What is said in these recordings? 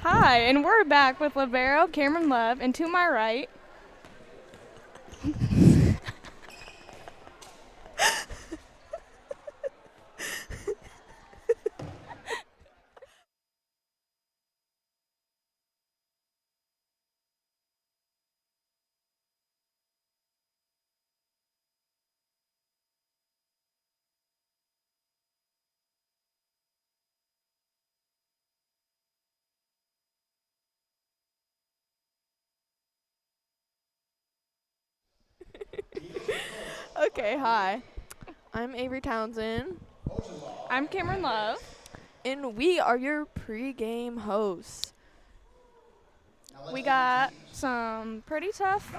Hi, and we're back with Libero, Cameron Love, and to my right. Okay, hi. I'm Avery Townsend, I'm Cameron Love. and we are your pregame hosts. We got some pretty tough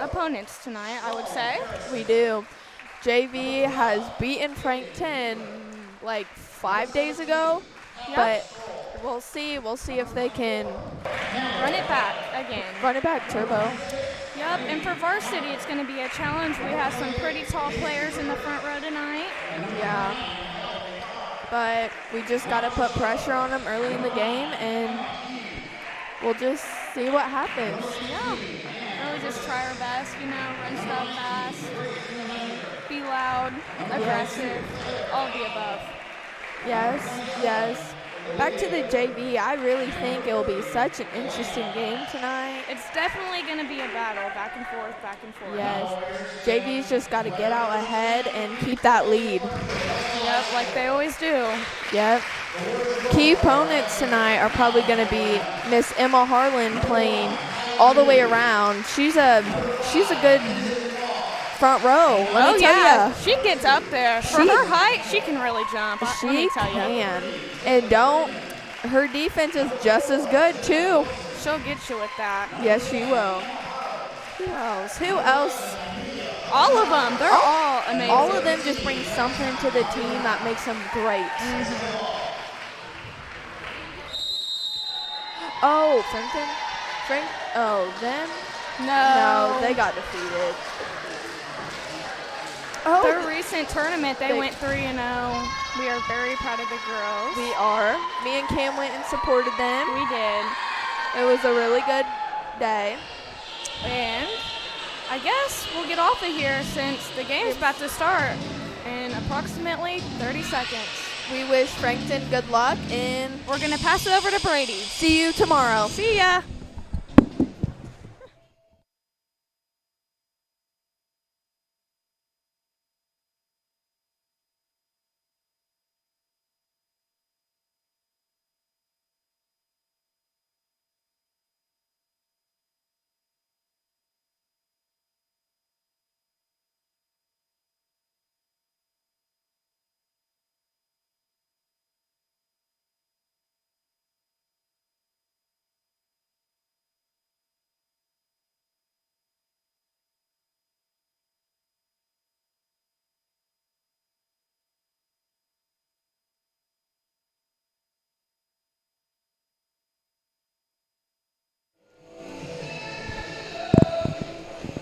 opponents tonight, I would say. We do. JV has beaten Frankton like 5 days ago, Yep. but we'll see. We'll see if they can Run it back again. run it back, Turbo. Yep, and for varsity, it's going to be a challenge. We have some pretty tall players in the front row tonight. Yeah. But we just got to put pressure on them early in the game, and we'll just see what happens. Yeah. Really just try our best, run stuff fast, be loud, aggressive, all of the above. Yes, yes. Back to the JV, I really think it will be such an interesting game tonight. It's definitely going to be a battle, back and forth, back and forth. Yes, JV's just got to get out ahead and keep that lead. Yep, like they always do. Yep. Key opponents tonight are probably going to be Miss Emma Harlan playing all the way around. She's a good front row. Let me tell ya. She gets up there. For her height, she can really jump. Let She me tell ya. can. And her defense is just as good too. She'll get you with that. Yes, she will. Who else? Who else? All of them. They're all amazing. All of them just bring something to the team that makes them great. Oh, them? No, they got defeated. Oh, their recent tournament, they went 3-0. We are very proud of the girls. We are. Me and Cam went and supported them. We did. It was a really good day. And I guess we'll get off of here since the game is about to start in approximately 30 seconds. We wish Frankton good luck, and we're going to pass it over to Brady. See you tomorrow. See ya.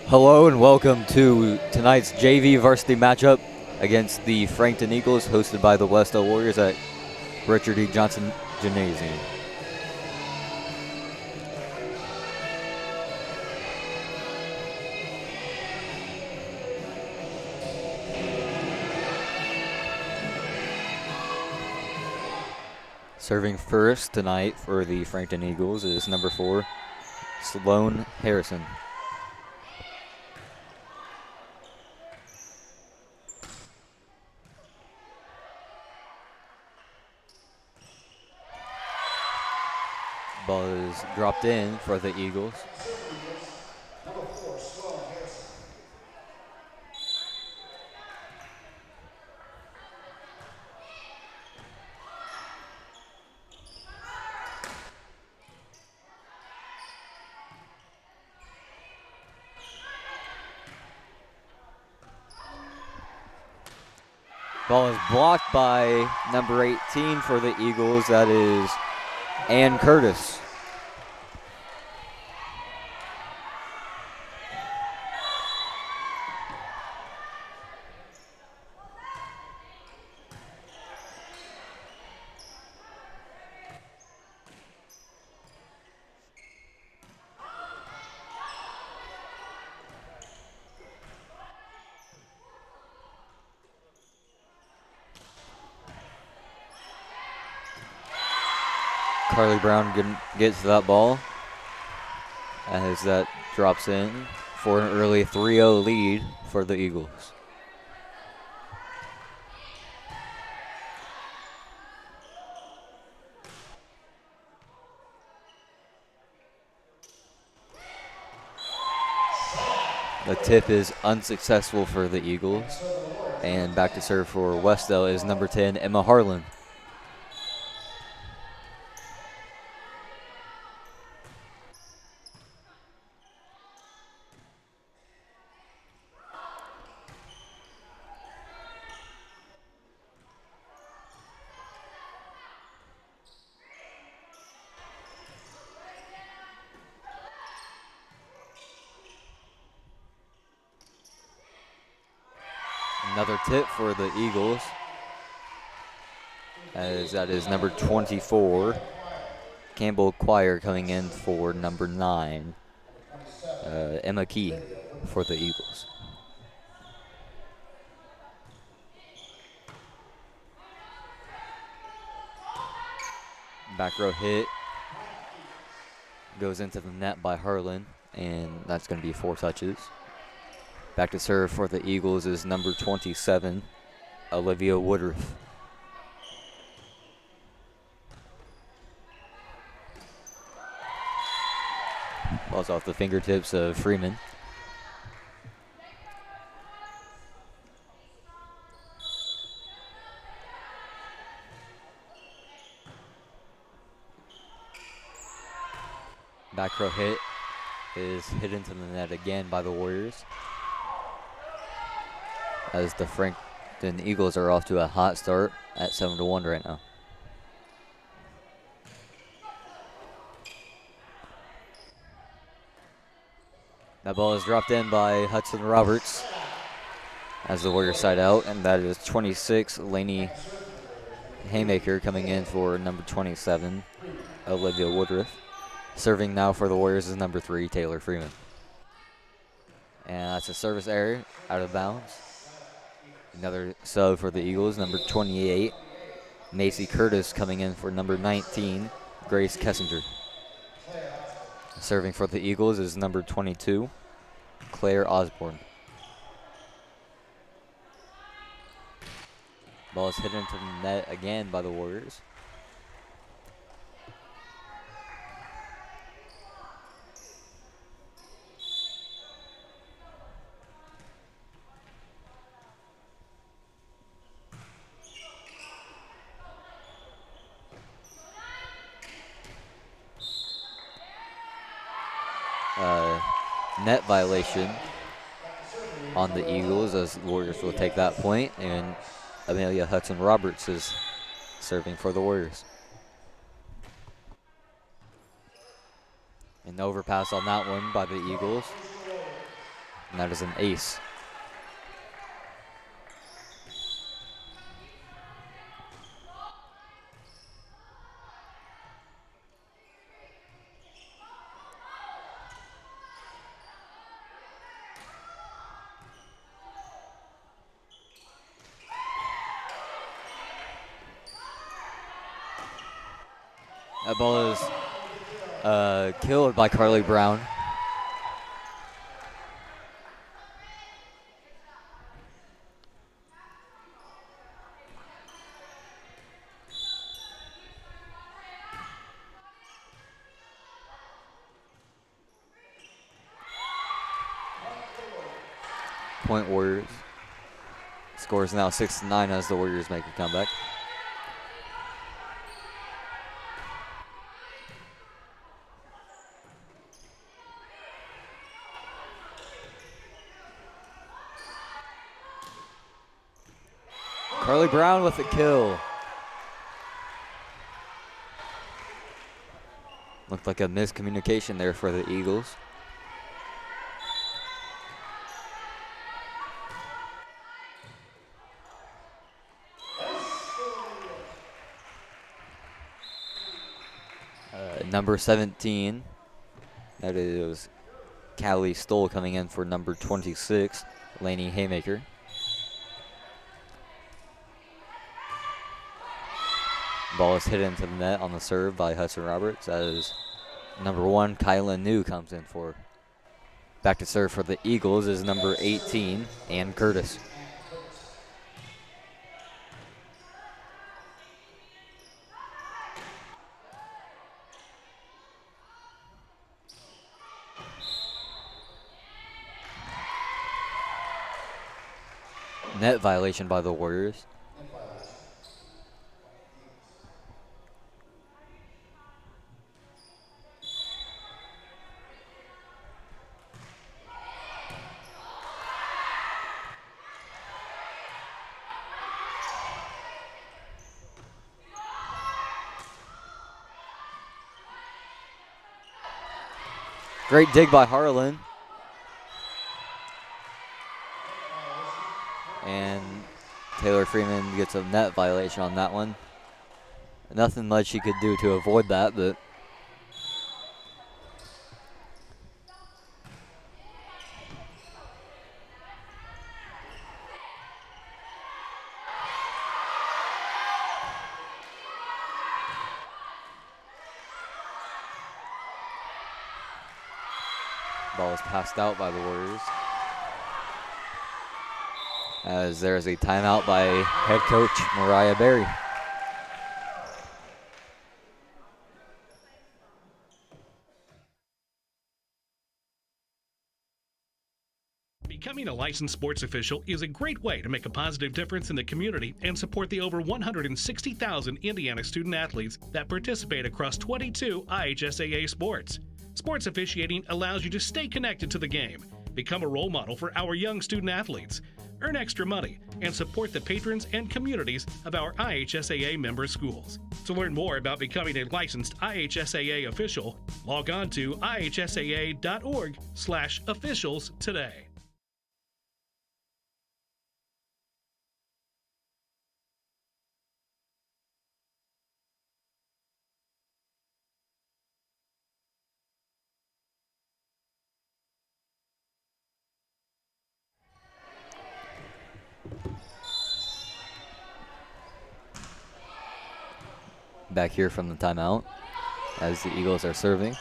Hello and welcome to tonight's JV varsity matchup against the Frankton Eagles, hosted by the Wes-Del Warriors at Richard E. Johnson Gymnasium. Serving first tonight for the Frankton Eagles is number 4, Sloan Harrison. Ball is dropped in for the Eagles. Ball is blocked by number 18 for the Eagles. That is Ann Curtis. Carly Brown gets to that ball as that drops in for an early 3-0 lead for the Eagles. The tip is unsuccessful for the Eagles. And back to serve for Wes-Del is number 10, Emma Harlan. Another tip for the Eagles, as that is number 24, Campbell Choir, coming in for number 9, Emma Key for the Eagles. Back row hit goes into the net by Harlan, and that's going to be 4 touches. Back to serve for the Eagles is number 27, Olivia Woodruff. Ball's off the fingertips of Freeman. Back row hit is hit into the net again by the Warriors, as the Frankton Eagles are off to a hot start at 7-1 right now. That ball is dropped in by Hudson Roberts as the Warriors side out, and that is 26, Lainey Haymaker, coming in for number 27, Olivia Woodruff. Serving now for the Warriors is number 3, Taylor Freeman. And that's a service error, out of bounds. Another sub for the Eagles, number 28, Macy Curtis, coming in for number 19, Grace Kessinger. Serving for the Eagles is number 22, Claire Osborne. Ball is hit into the net again by the Warriors. Net violation on the Eagles, as the Warriors will take that point, and Amelia Hudson Roberts is serving for the Warriors. An overpass on that one by the Eagles, and that is an ace. That ball is killed by Carly Brown. Point Warriors. Score is now 6-9 as the Warriors make a comeback. Carly Brown with a kill. Looked like a miscommunication there for the Eagles. Number 17, that is Callie Stoll, coming in for number 26, Lainey Haymaker. Ball is hit into the net on the serve by Hudson Roberts as number 1, Kyla New, comes in for. Back to serve for the Eagles is number 18, Ann Curtis. Net violation by the Warriors. Great dig by Harlan. And Taylor Freeman gets a net violation on that one. Nothing much she could do to avoid that, but ball is passed out by the Warriors. As there is a timeout by head coach Mariah Berry. Becoming a licensed sports official is a great way to make a positive difference in the community and support the over 160,000 Indiana student athletes that participate across 22 IHSAA sports. Sports officiating allows you to stay connected to the game, become a role model for our young student athletes, earn extra money, and support the patrons and communities of our IHSAA member schools. To learn more about becoming a licensed IHSAA official, log on to ihsaa.org/officials today. Back here from the timeout as the Eagles are serving.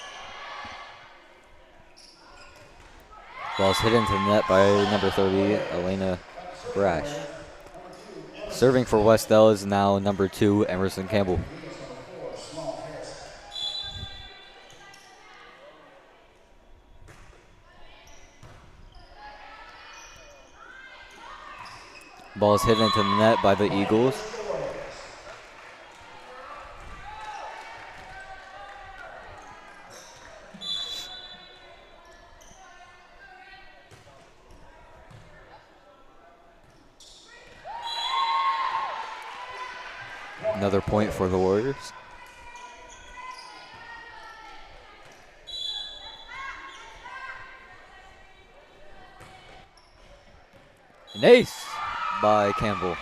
Ball's hit into the net by number 30, Elena Brash. Serving for Wes-Del is now number 2, Emerson Campbell. Ball's hit into the net by the Eagles. Another point for the Warriors. An ace by Campbell.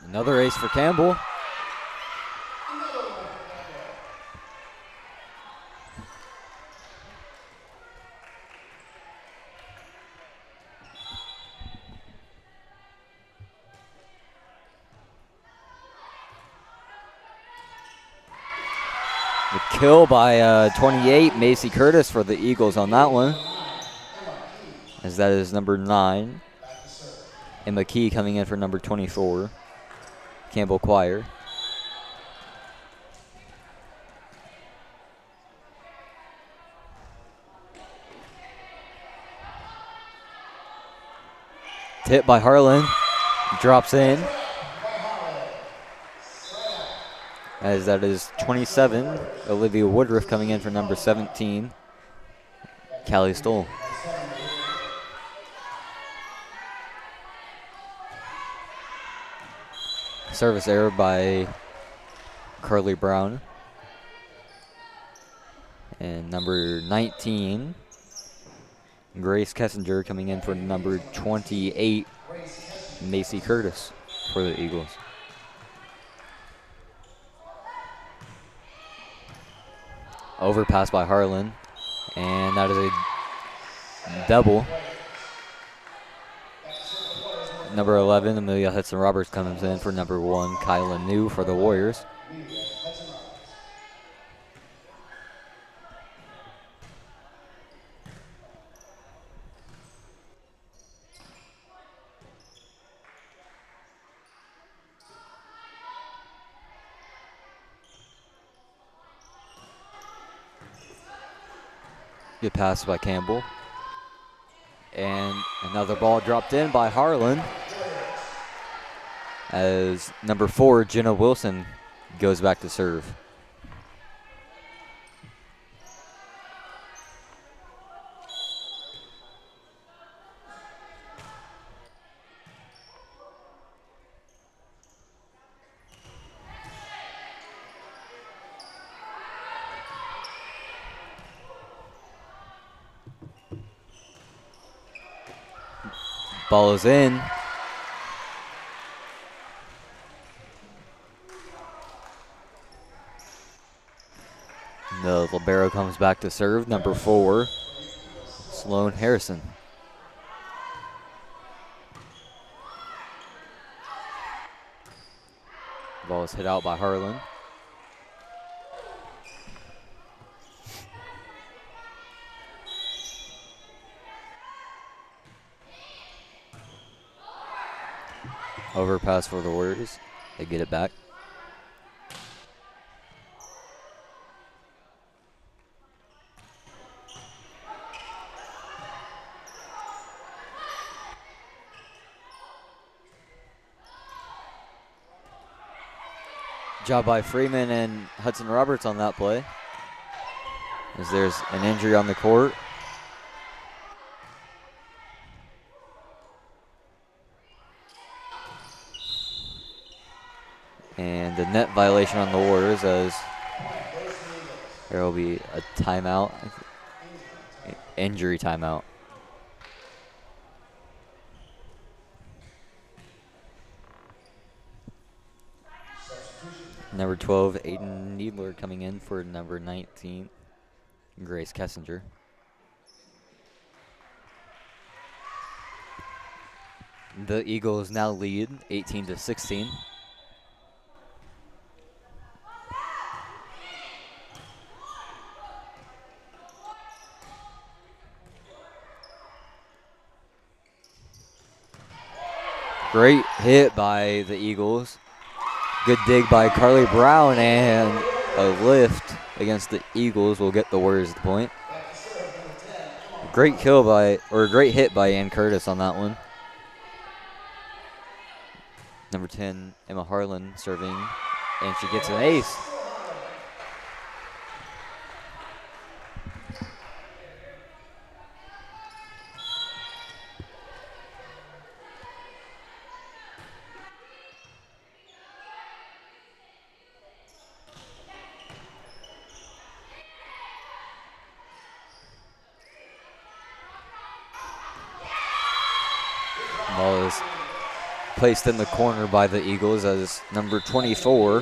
Another ace for Campbell. The kill by 28, Macy Curtis for the Eagles on that one. As that is number 9. And McKee coming in for number 24, Campbell Choir. Tip by Harlan, drops in. As that is 27, Olivia Woodruff coming in for number 17, Callie Stoll. Service error by Carly Brown. And number 19, Grace Kessinger coming in for number 28, Macy Curtis for the Eagles. Overpass by Harlan, and that is a double. Number 11, Amelia Hudson-Roberts comes in for number 1, Kyla New for the Warriors. Good pass by Campbell. And another ball dropped in by Harlan as number 4, Jenna Wilson, goes back to serve. Ball is in. The libero comes back to serve, number 4, Sloan Harrison. Ball is hit out by Harlan. Overpass for the Warriors. They get it back. Job by Freeman and Hudson-Roberts on that play, as there's an injury on the court. And the net violation on the Warriors, as there will be a timeout, injury timeout. Number 12, Aiden Needler coming in for number 19, Grace Kessinger. The Eagles now lead 18-16. Great hit by the Eagles. Good dig by Carly Brown, and a lift against the Eagles will get the Warriors the point. Great kill by, or great hit by Ann Curtis on that one. Number 10, Emma Harlan serving, and she gets an ace. Ball is placed in the corner by the Eagles as number 24,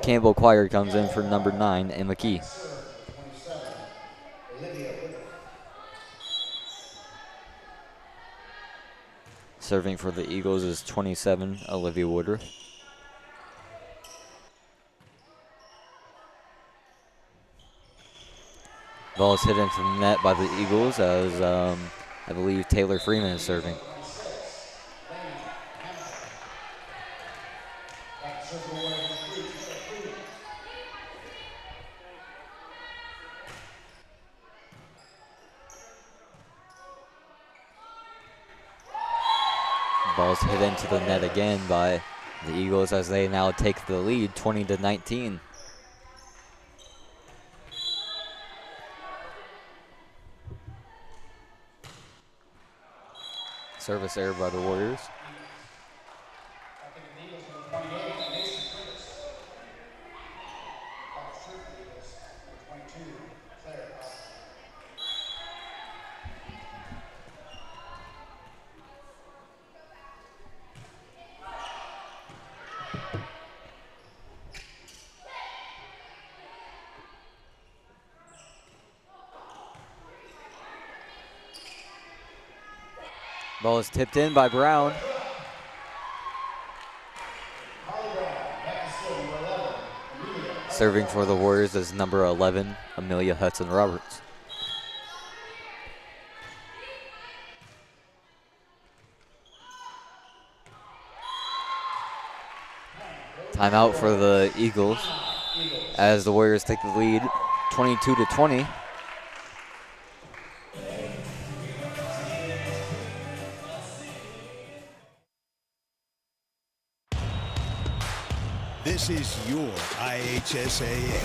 Campbell Quire, comes in for number 9, Emma Key. Serving for the Eagles is 27, Olivia Woodruff. Ball is hit into the net by the Eagles as I believe Taylor Freeman is serving. Ball's hit into the net again by the Eagles as they now take the lead 20-19. Service error by the Warriors. Ball is tipped in by Brown. Serving for the Warriors is number 11, Amelia Hudson-Roberts. Timeout for the Eagles as the Warriors take the lead 22-20. This is your IHSAA.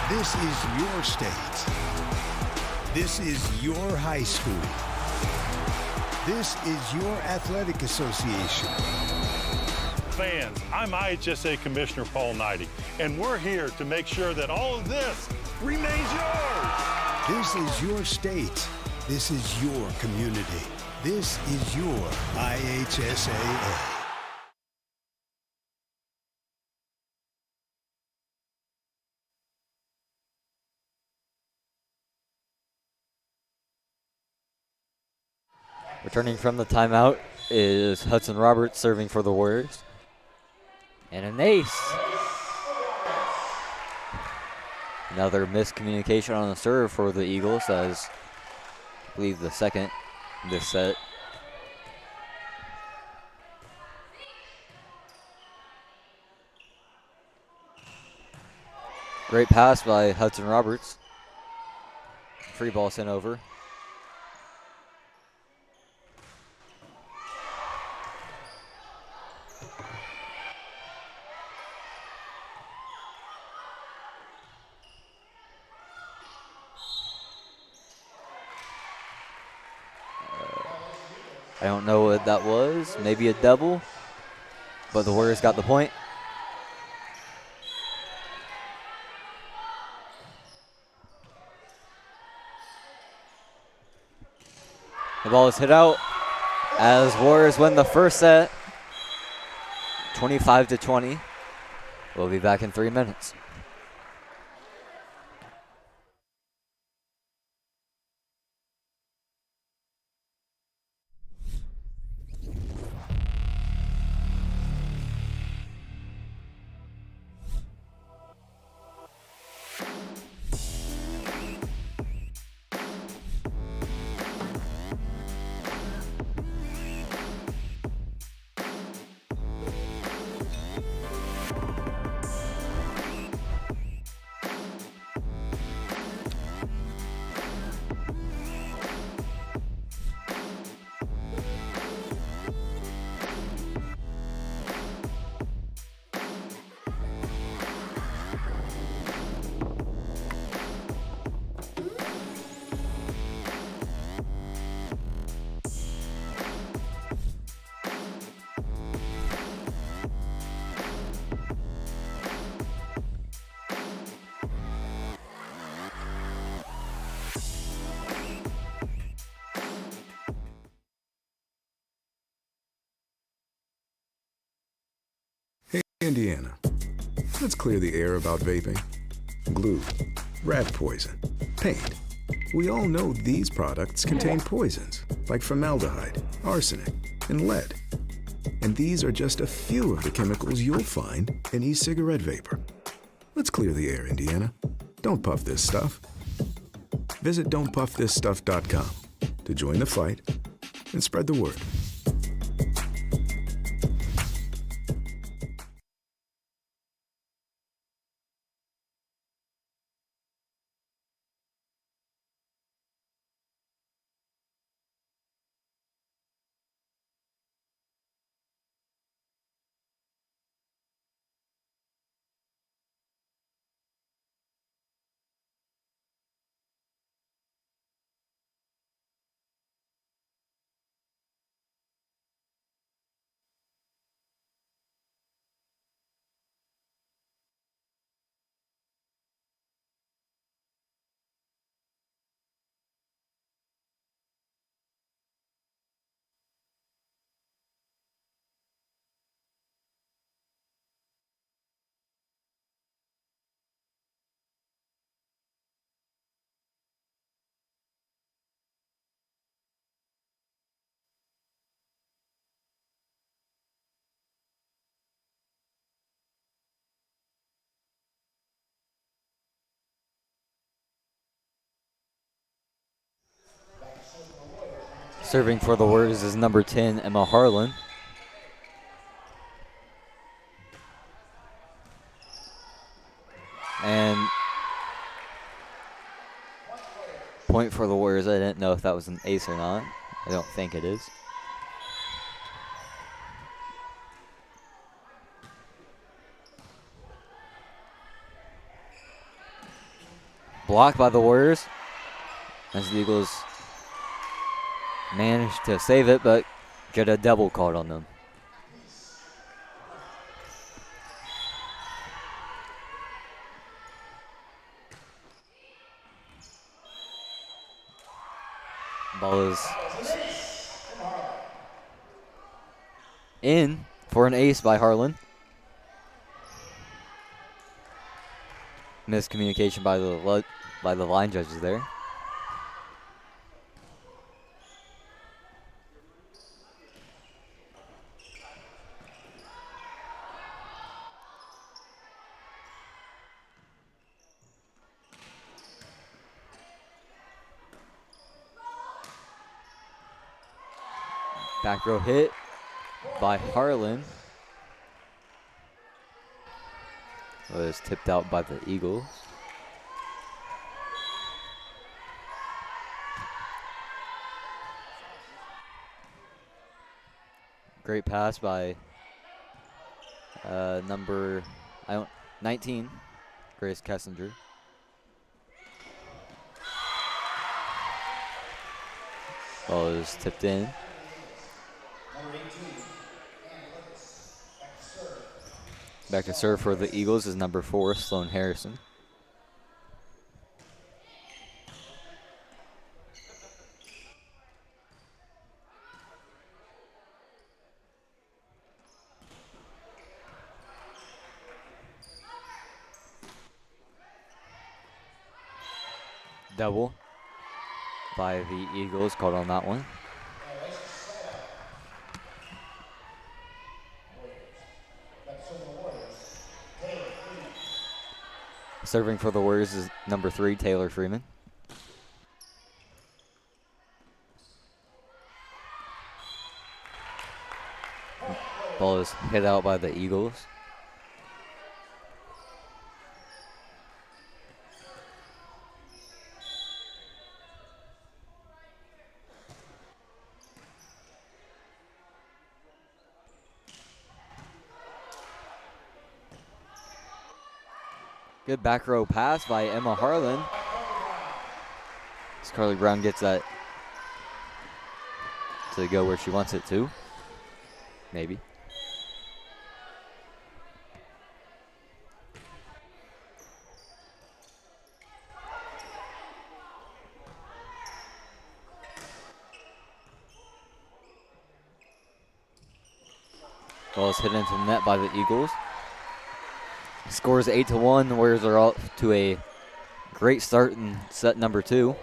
This is your state. This is your high school. This is your athletic association. Fans, I'm IHSA Commissioner Paul Knighty, and we're here to make sure that all of this remains yours. This is your state. This is your community. This is your IHSAA. Returning from the timeout is Hudson-Roberts serving for the Warriors. And an ace. Another miscommunication on the serve for the Eagles as I believe the second this set. Great pass by Hudson-Roberts. Free ball sent over. I don't know what that was. Maybe a double. But the Warriors got the point. The ball is hit out as Warriors win the first set, 25-20. We'll be back in 3 minutes. Hey, Indiana, let's clear the air about vaping. Glue, rat poison, paint. We all know these products contain poisons like formaldehyde, arsenic, and lead. And these are just a few of the chemicals you'll find in e-cigarette vapor. Let's clear the air, Indiana. Don't puff this stuff. Visit don'tpuffthisstuff.com to join the fight and spread the word. Serving for the Warriors is number 10, Emma Harlan. And point for the Warriors. I didn't know if that was an ace or not. I don't think it is. Blocked by the Warriors as the Eagles managed to save it, but get a double called on them. Ball is in for an ace by Harlan. Miscommunication by the line judges there. Back row hit by Harlan. Was tipped out by the Eagles. Great pass by number 19, Grace Kessinger. Ball is tipped in. Back to serve for the Eagles is number 4, Sloan Harrison. Double by the Eagles, called on that one. Serving for the Warriors is number 3, Taylor Freeman. Ball is hit out by the Eagles. Good back row pass by Emma Harlan. As Carly Brown gets that to go where she wants it to. Maybe. Ball is hit into the net by the Eagles. Scores 8-1. The Warriors are off to a great start in set number 2.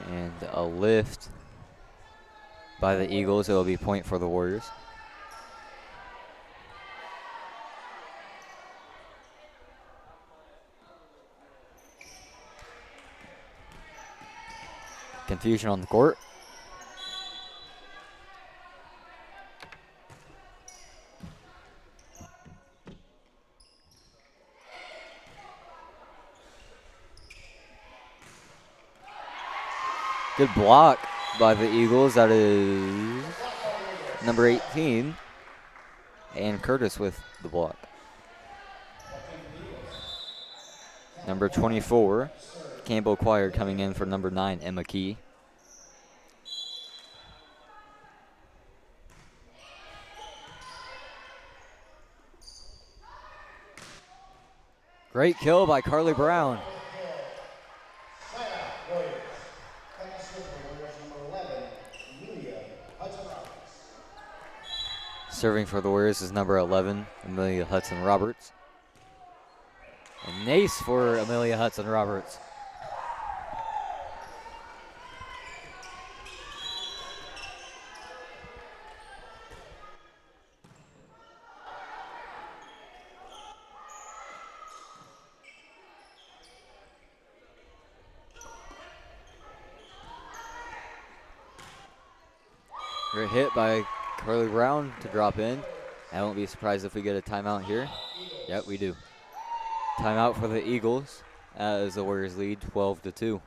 And a lift by the Eagles. It will be point for the Warriors. Confusion on the court. Good block by the Eagles. That is number 18. And Curtis with the block. Number 24. Campbell acquired coming in for number 9, Emma Key. Great kill by Carly Brown. Serving for the Warriors is number 11, Amelia Hudson-Roberts. An ace for Amelia Hudson-Roberts. Great hit by Carly Brown to drop in. I won't be surprised if we get a timeout here. Yep, we do. Timeout for the Eagles as the Warriors lead 12-2.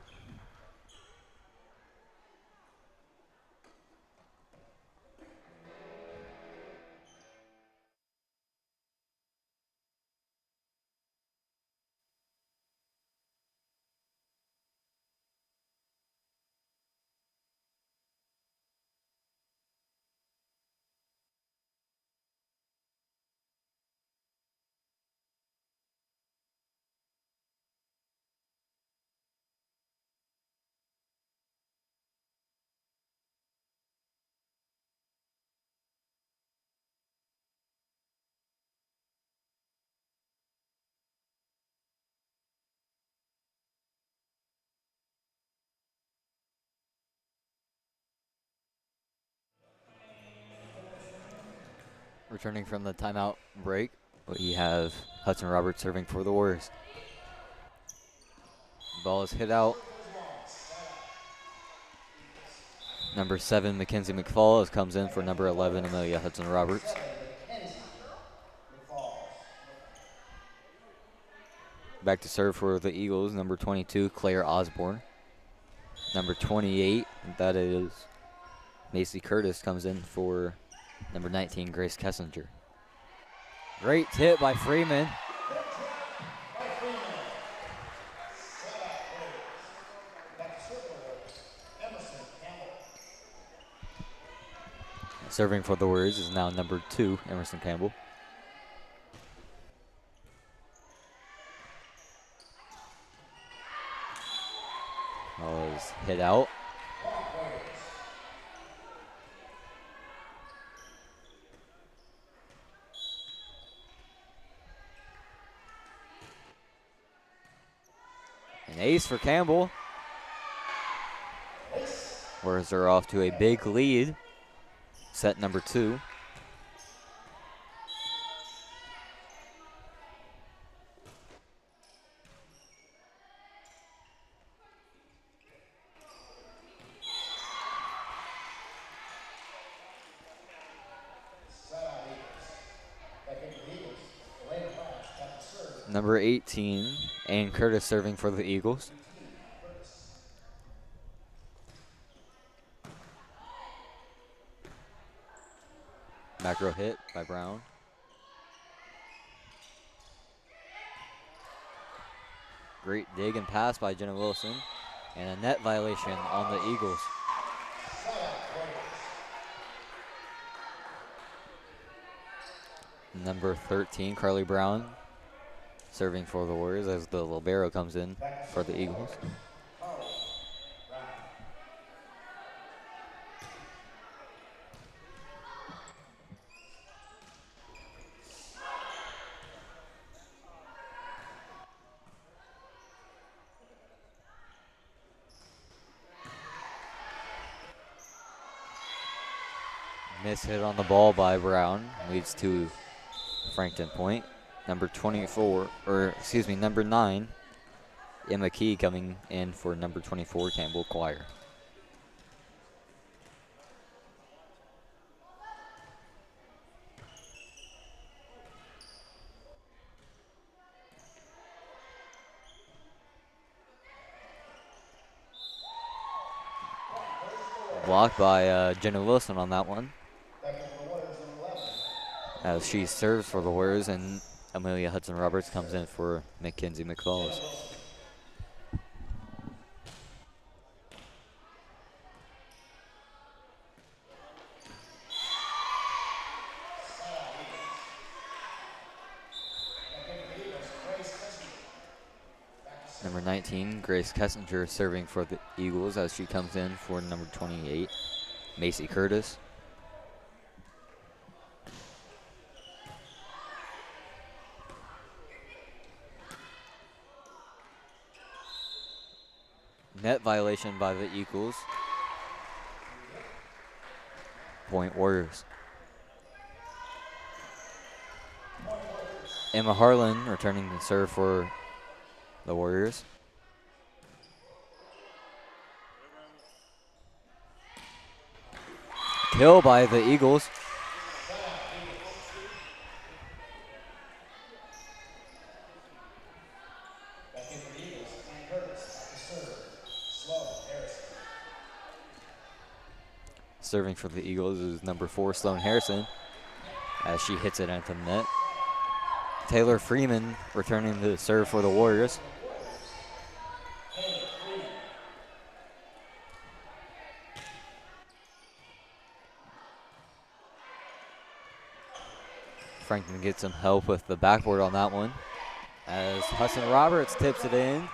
Returning from the timeout break, we have Hudson Roberts serving for the Warriors. Ball is hit out. Number 7, Mackenzie McFall, comes in for number 11, Amelia Hudson Roberts. Back to serve for the Eagles, number 22, Claire Osborne. Number 28, that is Macy Curtis, comes in for number 19, Grace Kessinger. Great hit by Freeman. Serving for the Warriors is now number 2, Emerson Campbell. Ball is hit out. An ace for Campbell. Warriors are off to a big lead. Set number 2. Number 18, Ann Curtis serving for the Eagles. Back row hit by Brown. Great dig and pass by Jenna Wilson. And a net violation on the Eagles. Number 13, Carly Brown, serving for the Warriors as the libero comes in for the Eagles. Miss hit on the ball by Brown leads to Frankton point. Number 9, Emma Key coming in for number 24, Campbell Choir. Blocked by Jenna Wilson on that one, as she serves for the Warriors, and Amelia Hudson Roberts comes in for Mackenzie McFalls. Number 19, Grace Kessinger, serving for the Eagles as she comes in for number 28, Macy Curtis. Net violation by the Eagles. Point Warriors. Emma Harlan returning to serve for the Warriors. kill by the Eagles. Serving for the Eagles is number 4, Sloan Harrison, as she hits it into the net. Taylor Freeman returning to serve for the Warriors. Frankton gets some help with the backboard on that one, as Hudson Roberts tips it in.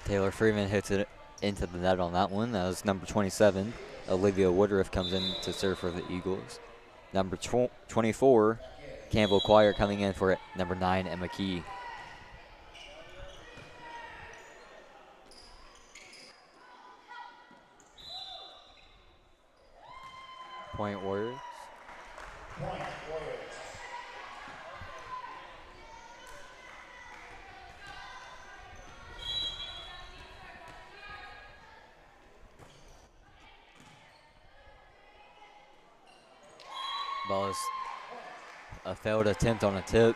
Taylor Freeman hits it into the net on that one. That was number 27. Olivia Woodruff comes in to serve for the Eagles. Number 24, Campbell Choir coming in for it. Number 9, Emma Key. Point Warriors. Ball is a failed attempt on a tip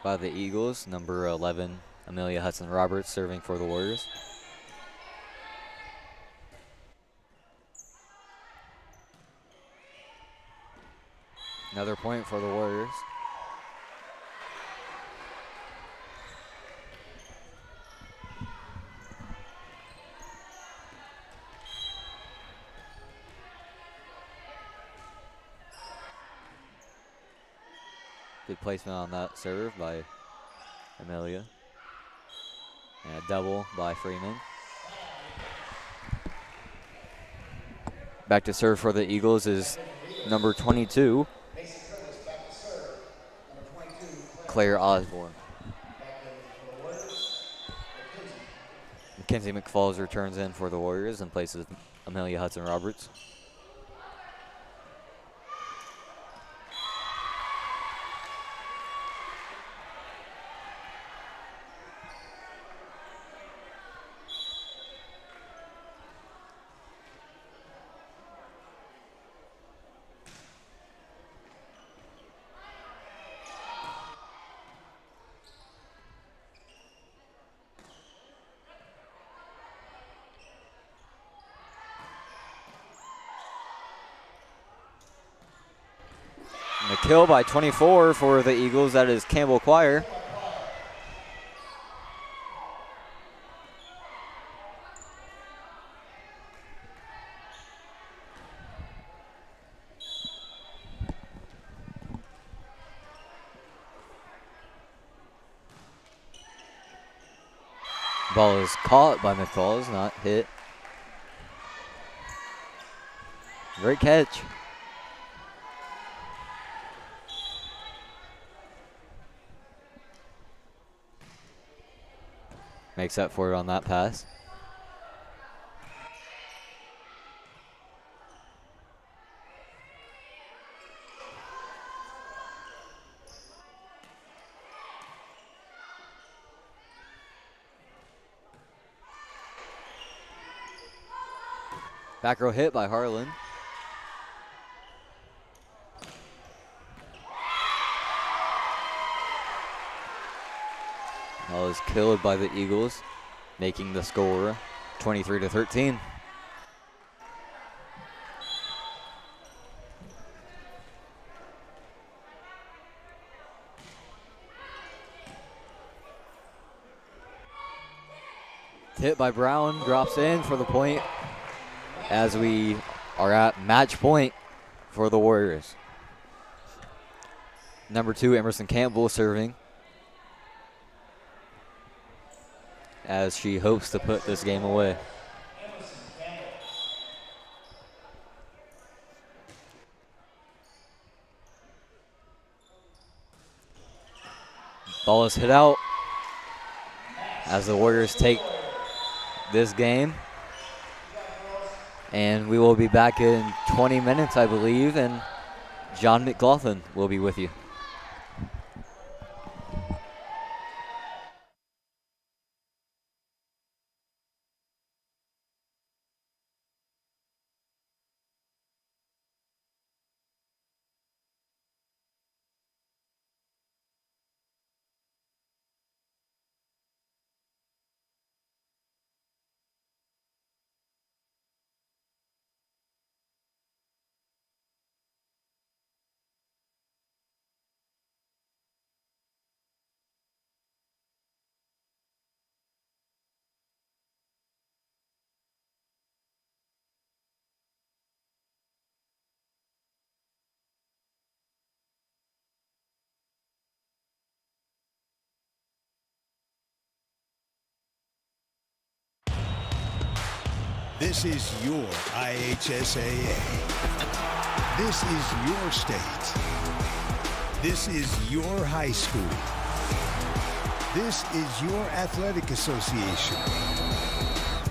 by the Eagles. Number 11, Amelia Hudson Roberts, serving for the Warriors. Another point for the Warriors. Good placement on that serve by Amelia. And a double by Freeman. Back to serve for the Eagles is number 22, Claire Osborne. Mackenzie McFalls returns in for the Warriors and places Amelia Hudson Roberts. And a kill by 24 for the Eagles. That is Campbell Choir. Ball is caught by McFalls, not hit. Great catch. Makes up for it on that pass. Back row hit by Harlan. Ball is killed by the Eagles, making the score 23-13. Hit by Brown, drops in for the point as we are at match point for the Warriors. Number 2, Emerson Campbell serving, as she hopes to put this game away. Ball is hit out as the Warriors take this game. And we will be back in 20 minutes, I believe, and John McLaughlin will be with you. This is your IHSAA. This is your state. This is your high school. This is your athletic association.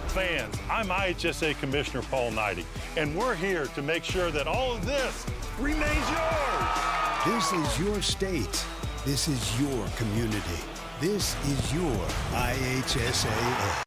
Fans, I'm IHSA Commissioner Paul Knighty, and we're here to make sure that all of this remains yours. This is your state. This is your community. This is your IHSAA.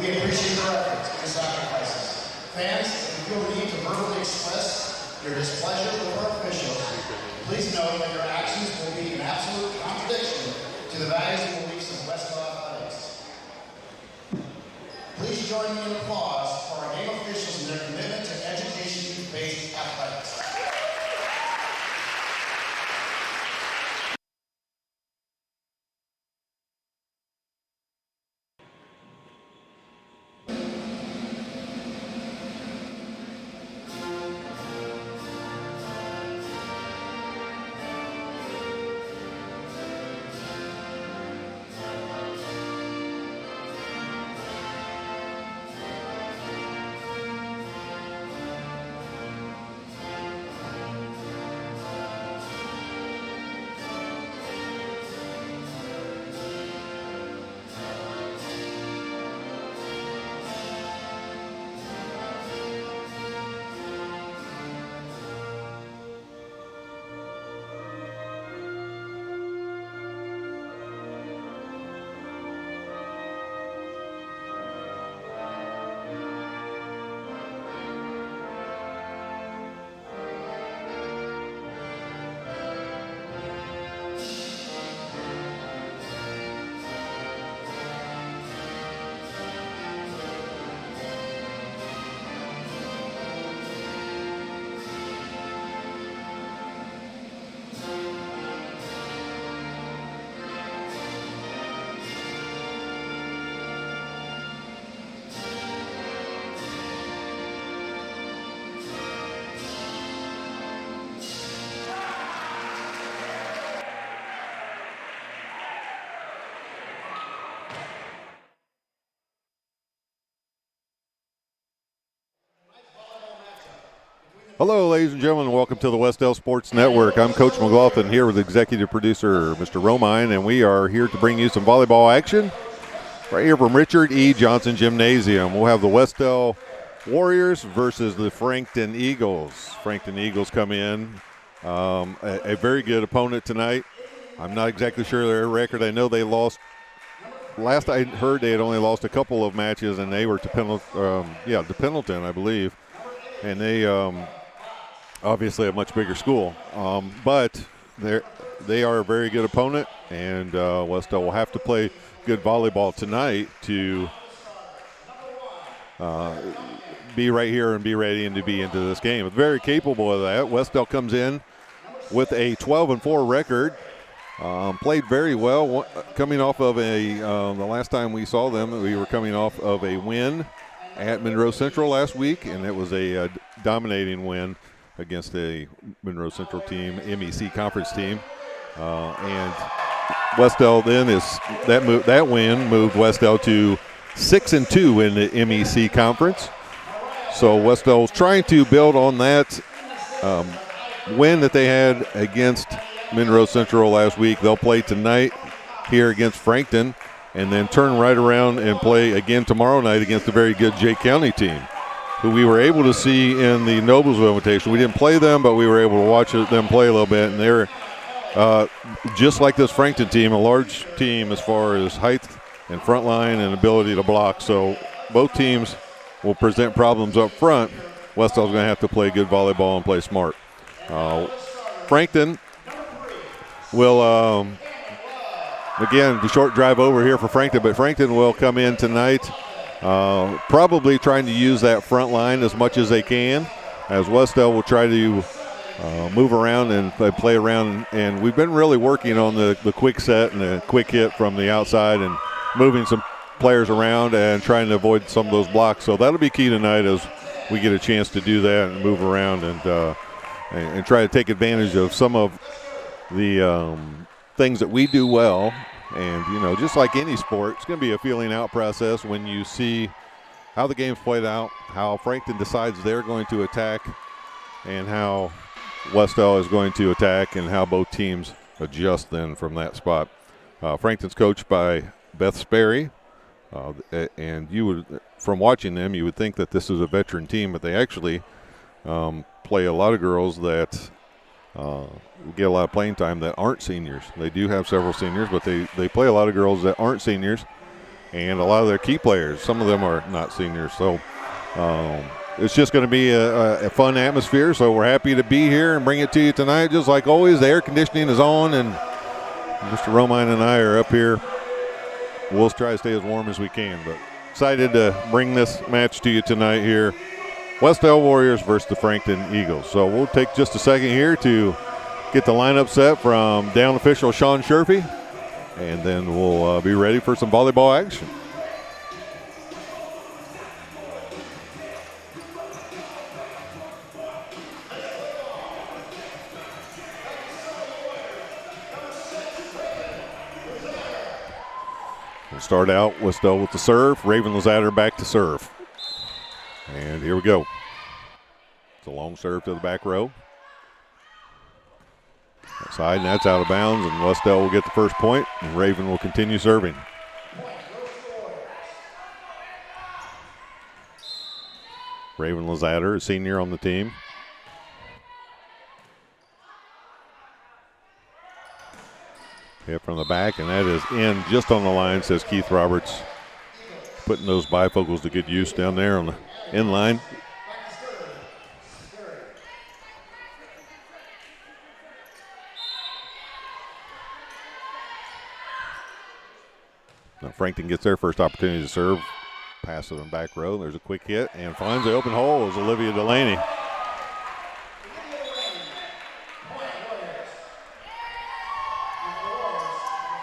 We appreciate your efforts and sacrifices. Fans, if you feel the need to verbally express your displeasure with our officials, please know that your actions will be in absolute contradiction to the values and beliefs of Wes-Del Athletics. Please join me in applause for our game officials and their commitment to education-based athletics. Hello, ladies and gentlemen, and welcome to the Wes-Del Sports Network. I'm Coach McLaughlin here with executive producer Mr. Romine, and we are here to bring you some volleyball action right here from Richard E. Johnson Gymnasium. We'll have the Wes-Del Warriors versus the Frankton Eagles. Frankton Eagles come in, a very good opponent tonight. I'm not exactly sure their record. I know they lost. Last I heard, they had only lost a couple of matches, and they were to Pendleton, I believe, and they obviously a much bigger school, but they are a very good opponent, and Wes-Del will have to play good volleyball tonight to be right here and be ready and to be into this game. Very capable of that. Wes-Del comes in with a 12-4 record. Played very well. Coming off of the last time we saw them, we were coming off of a win at Monroe Central last week, and it was a dominating win against a Monroe Central team, MEC conference team, and Wes-Del then that win moved Wes-Del to 6-2 in the MEC conference. So Wes-Del was trying to build on that win that they had against Monroe Central last week. They'll play tonight here against Frankton, and then turn right around and play again tomorrow night against a very good Jay County team, who we were able to see in the Noblesville Invitation. We didn't play them, but we were able to watch them play a little bit, and they're just like this Frankton team, a large team as far as height and front line and ability to block. So both teams will present problems up front. Wes-Del's going to have to play good volleyball and play smart. Frankton will, again, the short drive over here for Frankton, but Frankton will come in tonight probably trying to use that front line as much as they can, as Wes-Del will try to move around and play around. And we've been really working on the quick set and the quick hit from the outside and moving some players around and trying to avoid some of those blocks. So that'll be key tonight as we get a chance to do that and move around and try to take advantage of some of the things that we do well. And, you know, just like any sport, it's going to be a feeling out process when you see how the game's played out, how Frankton decides they're going to attack, and how Wes-Del is going to attack, and how both teams adjust then from that spot. Frankton's coached by Beth Sperry, and you would, from watching them, you would think that this is a veteran team, but they actually play a lot of girls that get a lot of playing time that aren't seniors. They do have several seniors, but they play a lot of girls that aren't seniors. and a lot of their key players. Some of them are not seniors, so it's just going to be a fun atmosphere. So we're happy to be here and bring it to you tonight. Just like always, the air conditioning is on, and Mr. Romine and I are up here. We'll try to stay as warm as we can, but excited to bring this match to you tonight here. Wes-Del Warriors versus the Frankton Eagles. So we'll take just a second here to get the lineup set from down official Sean Sherfy, and then we'll be ready for some volleyball action. We'll start out Wes-Del with the serve. Raven Lazatter back to serve. And here we go. It's a long serve to the back row. Outside, and that's out of bounds, and Wes-Del will get the first point, and Raven will continue serving. Raven Lazatter, a senior on the team. Hit from the back, and that is in just on the line, says Keith Roberts. Putting those bifocals to good use down there on the end line. Now Frankton gets their first opportunity to serve. Pass it on back row. There's a quick hit and finds the open hole is Olivia Delaney.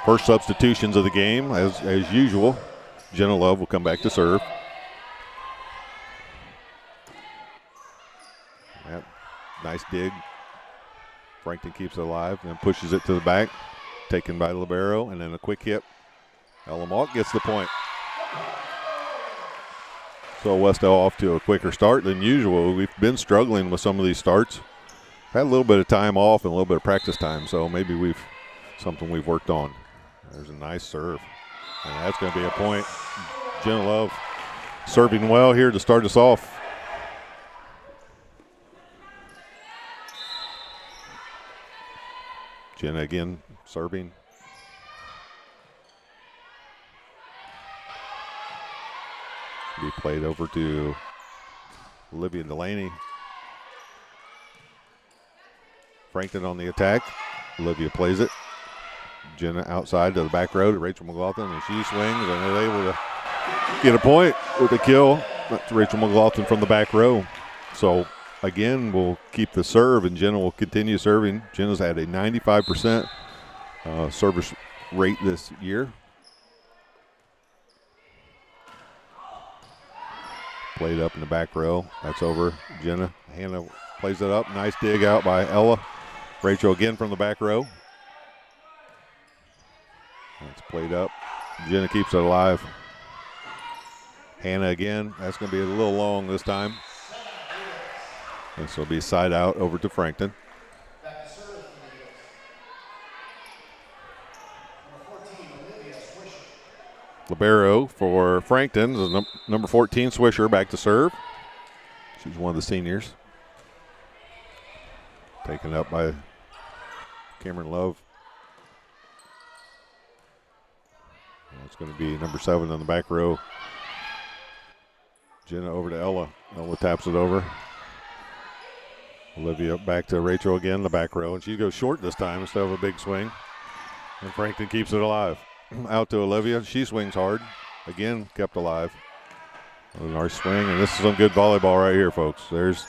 First substitutions of the game, as usual. Jenna Love will come back to serve. Yep. Nice dig. Frankton keeps it alive and pushes it to the back. Taken by the libero, and then a quick hit. Ella Malk gets the point. So Wes-Del off to a quicker start than usual. We've been struggling with some of these starts. Had a little bit of time off and a little bit of practice time, so maybe something we've worked on. There's a nice serve, and that's going to be a point. Jenna Love serving well here to start us off. Jenna again serving. Be played over to Olivia Delaney. Frankton on the attack. Olivia plays it. Jenna outside to the back row to Rachel McLaughlin, and she swings and is able to get a point with a kill. That's Rachel McLaughlin from the back row. So again, we'll keep the serve, and Jenna will continue serving. Jenna's had a 95% service rate this year. Played up in the back row. That's over. Jenna. Hannah plays it up. Nice dig out by Ella. Rachel again from the back row. That's played up. Jenna keeps it alive. Hannah again. That's going to be a little long this time. This will be side out over to Frankton. Libero for Frankton is number 14, Swisher, back to serve. She's one of the seniors. Taken up by Cameron Love. It's going to be number 7 on the back row. Jenna over to Ella. Ella taps it over. Olivia back to Rachel again, the back row, and she goes short this time instead of a big swing. And Frankton keeps it alive. Out to Olivia. She swings hard. Again, kept alive. A nice swing, and this is some good volleyball right here, folks. There's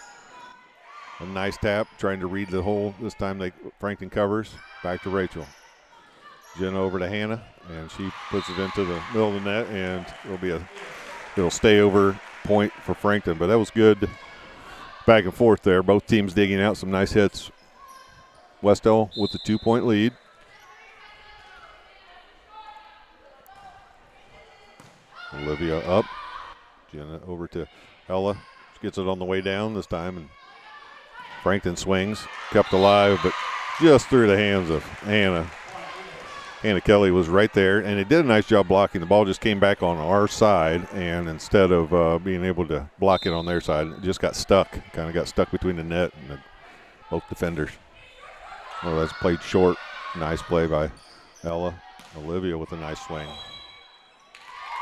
a nice tap, trying to read the hole. This time Frankton covers. Back to Rachel. Jenna over to Hannah, and she puts it into the middle of the net, and it'll stay over point for Frankton. But that was good back and forth there. Both teams digging out some nice hits. Wes-Del with the 2-point lead. Olivia up. Jenna over to Ella. She gets it on the way down this time, and Frankton swings. Kept alive, but just through the hands of Hannah. Hannah Kelly was right there, and it did a nice job blocking. The ball just came back on our side, and instead of being able to block it on their side, it just got stuck. Kind of got stuck between the net and both defenders. Oh, that's played short. Nice play by Ella. Olivia with a nice swing.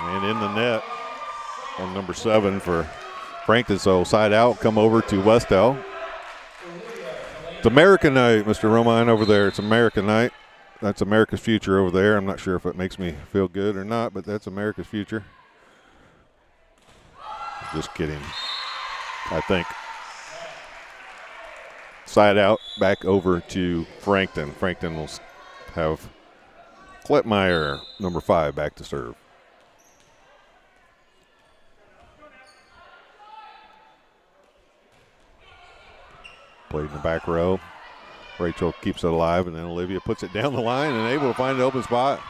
And in the net on number 7 for Frankton. So side out, come over to Wes-Del. It's American night, Mr. Romine over there. It's American night. That's America's future over there. I'm not sure if it makes me feel good or not, but that's America's future. Just kidding, I think. Side out, back over to Frankton. Frankton will have Klettmeyer, number 5, back to serve. Played in the back row. Rachel keeps it alive, and then Olivia puts it down the line and able to find an open spot.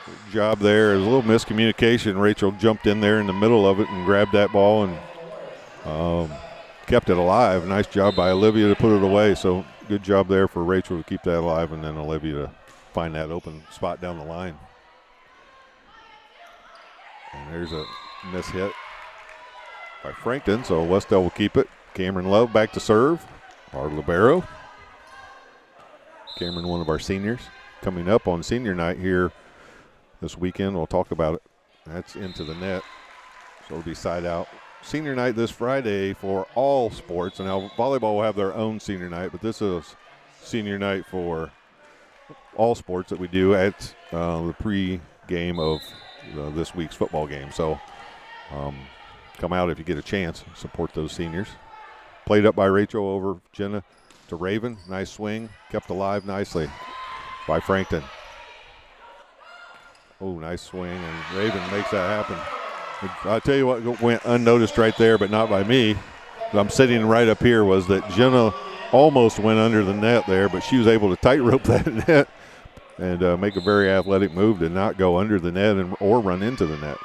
Good job there. There's a little miscommunication. Rachel jumped in there in the middle of it and grabbed that ball and kept it alive. Nice job by Olivia to put it away. So good job there for Rachel to keep that alive, and then Olivia to find that open spot down the line. And there's a miss hit by Frankton, so Wes-Del will keep it. Cameron Love back to serve. Our libero. Cameron, one of our seniors, coming up on senior night here this weekend. We'll talk about it. That's into the net, so it'll be side out. Senior night this Friday for all sports. And now volleyball will have their own senior night, but this is senior night for all sports that we do at the pre-game of this week's football game. So come out if you get a chance. Support those seniors. Played up by Rachel over Jenna to Raven. Nice swing. Kept alive nicely by Frankton. Oh, nice swing, and Raven makes that happen. I'll tell you what went unnoticed right there, but not by me. I'm sitting right up here, was that Jenna almost went under the net there, but she was able to tightrope that net and make a very athletic move to not go under the net or run into the net.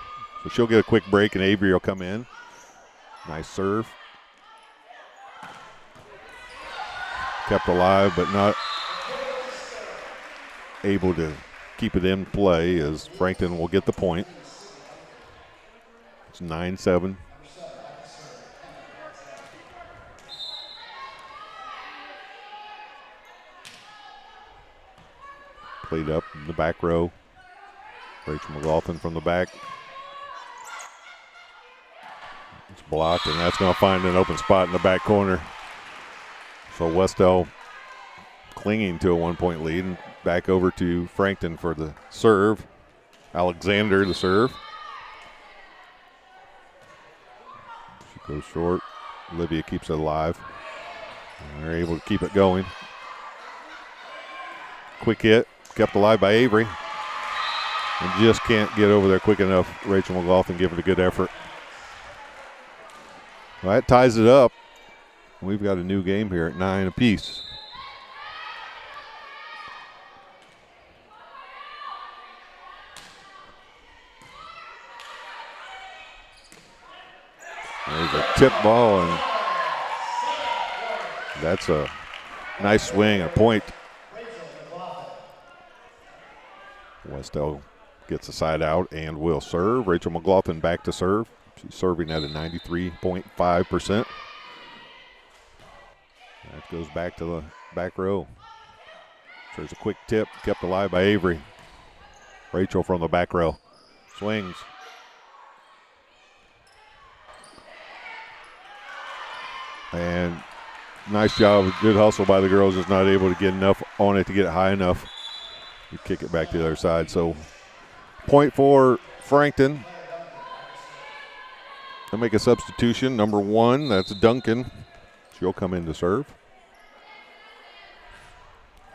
So she'll get a quick break, and Avery will come in. Nice serve. Kept alive, but not able to keep it in play, as Frankton will get the point. It's 9-7. Played up in the back row. Rachel McLaughlin from the back. It's blocked, and that's going to find an open spot in the back corner. So Wes-Del clinging to a 1-point lead, and back over to Frankton for the serve. Alexander the serve. She goes short. Olivia keeps it alive. And they're able to keep it going. Quick hit, kept alive by Avery. And just can't get over there quick enough. Rachel McLaughlin giving it a good effort. Well, that ties it up. We've got a new game here at 9 apiece. There's a tip ball, and that's a nice swing, a point. Wes-Del gets a side out and will serve. Rachel McLaughlin back to serve. She's serving at a 93.5%. That goes back to the back row. There's a quick tip, kept alive by Avery. Rachel from the back row. Swings. And nice job, good hustle by the girls, just not able to get enough on it to get it high enough. You kick it back to the other side. So point for Frankton. They'll make a substitution. Number 1, that's Duncan. She'll come in to serve.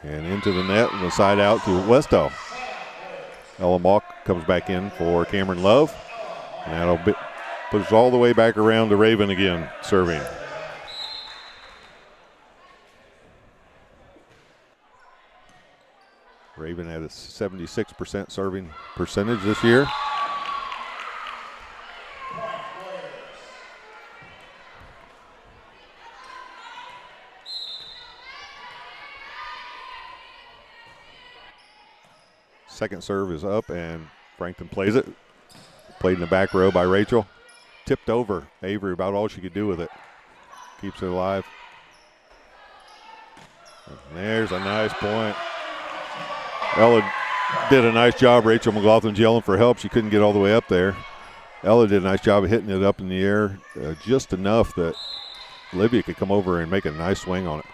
And into the net and the side out to Wes-Del. Ella Mock comes back in for Cameron Love. And that'll put us all the way back around to Raven again, serving. Raven had a 76% serving percentage this year. Second serve is up, and Frankton plays it. Played in the back row by Rachel. Tipped over. Avery, about all she could do with it. Keeps it alive. And there's a nice point. Ella did a nice job. Rachel McLaughlin's yelling for help. She couldn't get all the way up there. Ella did a nice job of hitting it up in the air, just enough that Olivia could come over and make a nice swing on it.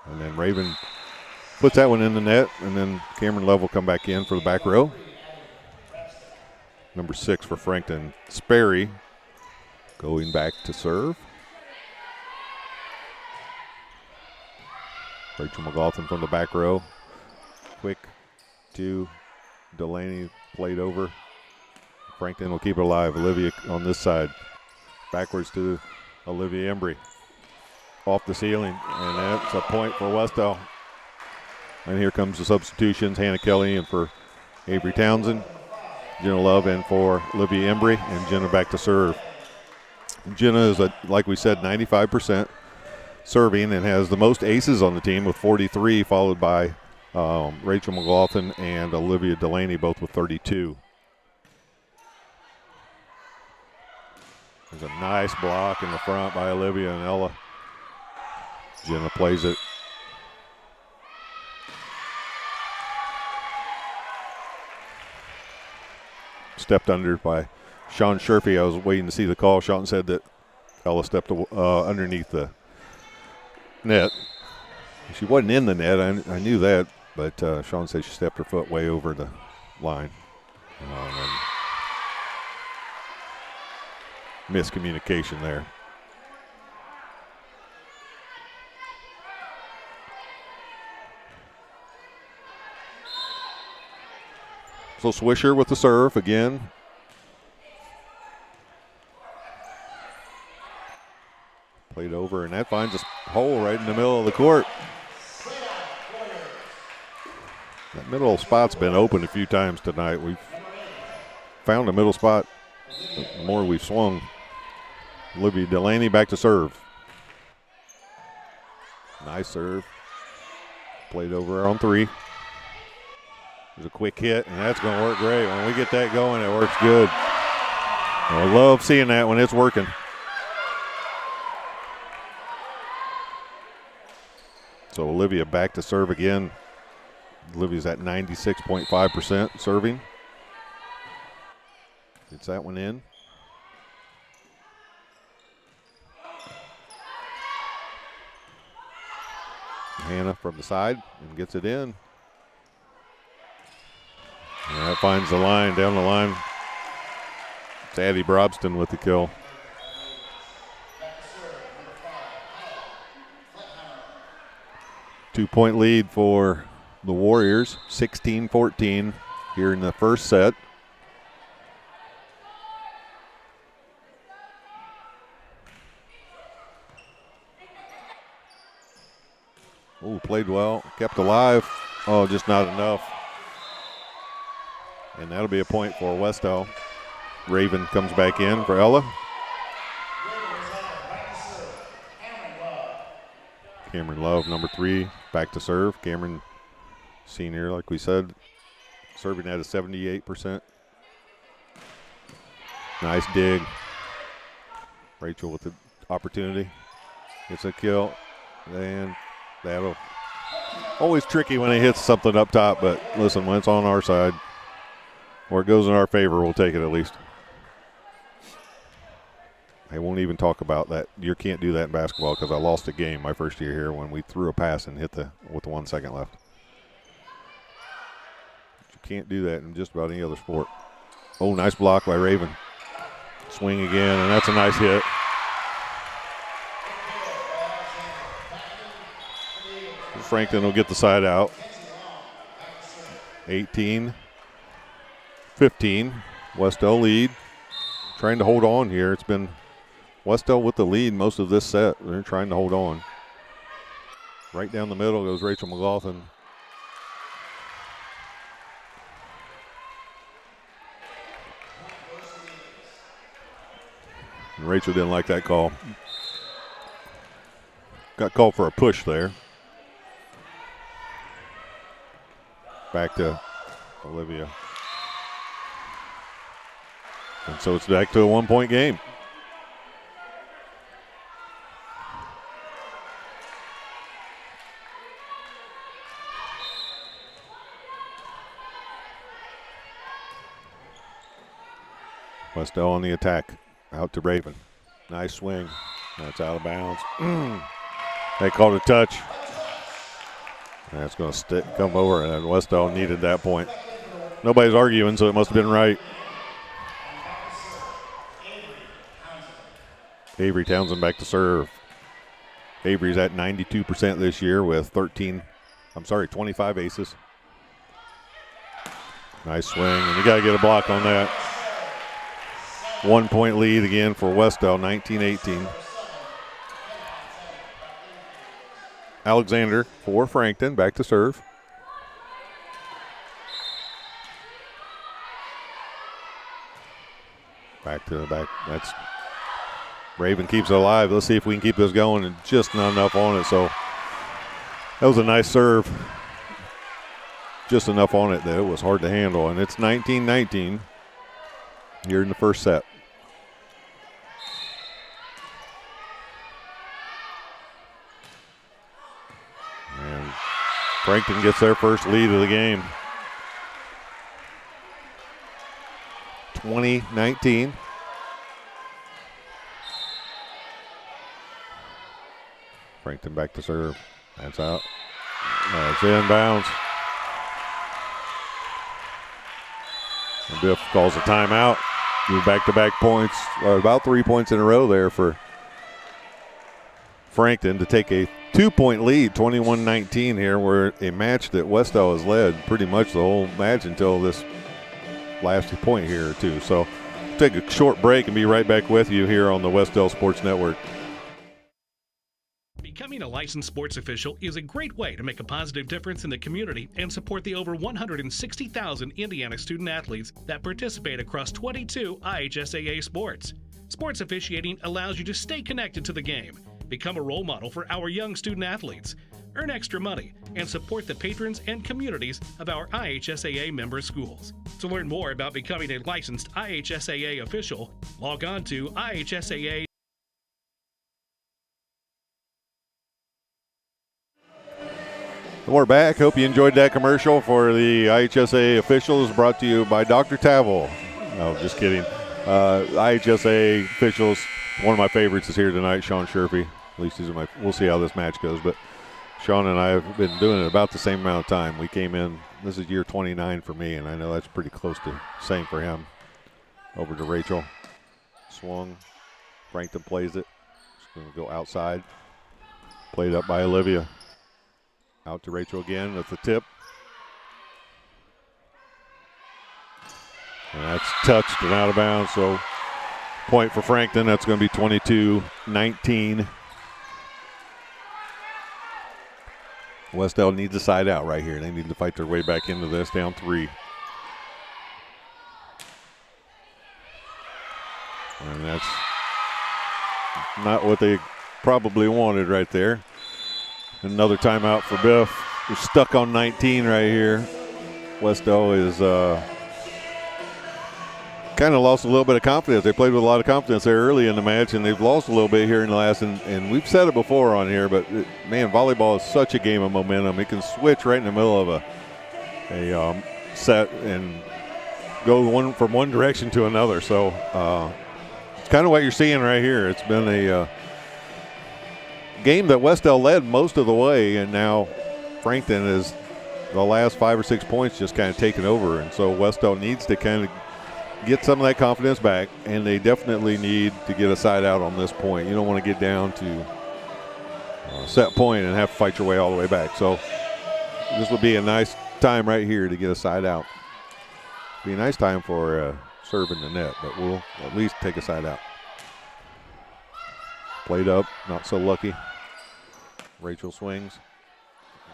And then Raven puts that one in the net, and then Cameron Love will come back in for the back row. Number 6 for Frankton, Sperry, going back to serve. Rachel McLaughlin from the back row. Quick to Delaney, played over. Frankton will keep it alive. Olivia on this side. Backwards to Olivia Embry. Off the ceiling, and that's a point for Wes-Del. And here comes the substitutions. Hannah Kelly in for Avery Townsend. Jenna Love in for Olivia Embry, and Jenna back to serve. Jenna is, like we said, 95% serving and has the most aces on the team with 43, followed by Rachel McLaughlin and Olivia Delaney, both with 32. There's a nice block in the front by Olivia and Ella. Jenna plays it. Stepped under by Sean Sherfy. I was waiting to see the call. Sean said that Ella stepped underneath the net. She wasn't in the net. I knew that, but Sean said she stepped her foot way over the line. And miscommunication there. So Swisher with the serve again. Played over, and that finds a hole right in the middle of the court. That middle spot's been open a few times tonight. We've found a middle spot. The more we've swung. Olivia Delaney back to serve. Nice serve. Played over on 3. There's a quick hit, and that's going to work great. When we get that going, it works good. I love seeing that when it's working. So Olivia back to serve again. Olivia's at 96.5% serving. Gets that one in. Hannah from the side and gets it in. And that finds the line, down the line. It's Addie Brobston with the kill. Two-point lead for the Warriors, 16-14 here in the first set. Oh, played well, kept alive. Oh, just not enough. And that'll be a point for Wes-Del. Raven comes back in for Ella. Cameron Love, number 3, back to serve. Cameron, senior, like we said, serving at a 78%. Nice dig. Rachel with the opportunity. Gets a kill. And that'll always tricky when it hits something up top, but listen, when it's on our side, or it goes in our favor, we'll take it at least. I won't even talk about that. You can't do that in basketball because I lost a game my first year here when we threw a pass and hit with 1 second left. You can't do that in just about any other sport. Oh, nice block by Raven. Swing again, and that's a nice hit. Frankton will get the side out. 18-15. Wes-Del lead. Trying to hold on here. It's been Wes-Del with the lead most of this set. They're trying to hold on. Right down the middle goes Rachel McLaughlin. And Rachel didn't like that call. Got called for a push there. Back to Olivia. And so it's back to a 1-point game. Wes-Del on the attack. Out to Raven. Nice swing. That's out of bounds. They called a touch. That's going to come over, and Wes-Del needed that point. Nobody's arguing, so it must have been right. Avery Townsend back to serve. Avery's at 92% this year with 25 aces. Nice swing, and you got to get a block on that. 1 point lead again for Wes-Del, 19-18. Alexander for Frankton, back to serve. Back to the back. That's Raven keeps it alive. Let's see if we can keep this going, and just not enough on it. So that was a nice serve. Just enough on it that it was hard to handle, and it's 19-19 here in the first set. And Frankton gets their first lead of the game. 20-19. Frankton back to serve. That's out. That's inbounds. And Biff calls a timeout. Back-to-back points, about 3 points in a row there for Frankton to take a 2-point lead, 21-19 here, where a match that Wes-Del has led pretty much the whole match until this last point here or two. So we'll take a short break and be right back with you here on the Wes-Del Sports Network. Becoming a licensed sports official is a great way to make a positive difference in the community and support the over 160,000 Indiana student athletes that participate across 22 IHSAA sports. Sports officiating allows you to stay connected to the game, become a role model for our young student athletes, earn extra money, and support the patrons and communities of our IHSAA member schools. To learn more about becoming a licensed IHSAA official, log on to IHSAA. We're back. Hope you enjoyed that commercial for the IHSA officials, brought to you by Dr. Tavel. No, just kidding. IHSA officials, one of my favorites is here tonight, Sean Sherfy. At least we'll see how this match goes. But Sean and I have been doing it about the same amount of time. We came in, this is year 29 for me, and I know that's pretty close to same for him. Over to Rachel. Swung. Frankton plays it. Just going to go outside. Played up by Olivia. Out to Rachel again with the tip. And that's touched and out of bounds, so point for Frankton. That's going to be 22-19. Wes-Del needs a side out right here. They need to fight their way back into this, down 3. And that's not what they probably wanted right there. Another timeout for Biff. We're stuck on 19 right here. Wes-Del is kind of lost a little bit of confidence. They played with a lot of confidence there early in the match, and they've lost a little bit here in the last. And we've said it before on here, but man, volleyball is such a game of momentum. It can switch right in the middle of a set and go from one direction to another. So it's kind of what you're seeing right here. It's been a game that Wes-Del led most of the way, and now Frankton is the last 5 or 6 points just kind of taken over, and so Wes-Del needs to kind of get some of that confidence back, and they definitely need to get a side out on this point. You don't want to get down to set point and have to fight your way all the way back. So this would be a nice time right here to get a side out. Be a nice time for serving the net, but we'll at least take a side out. Played up, not so lucky. Rachel swings.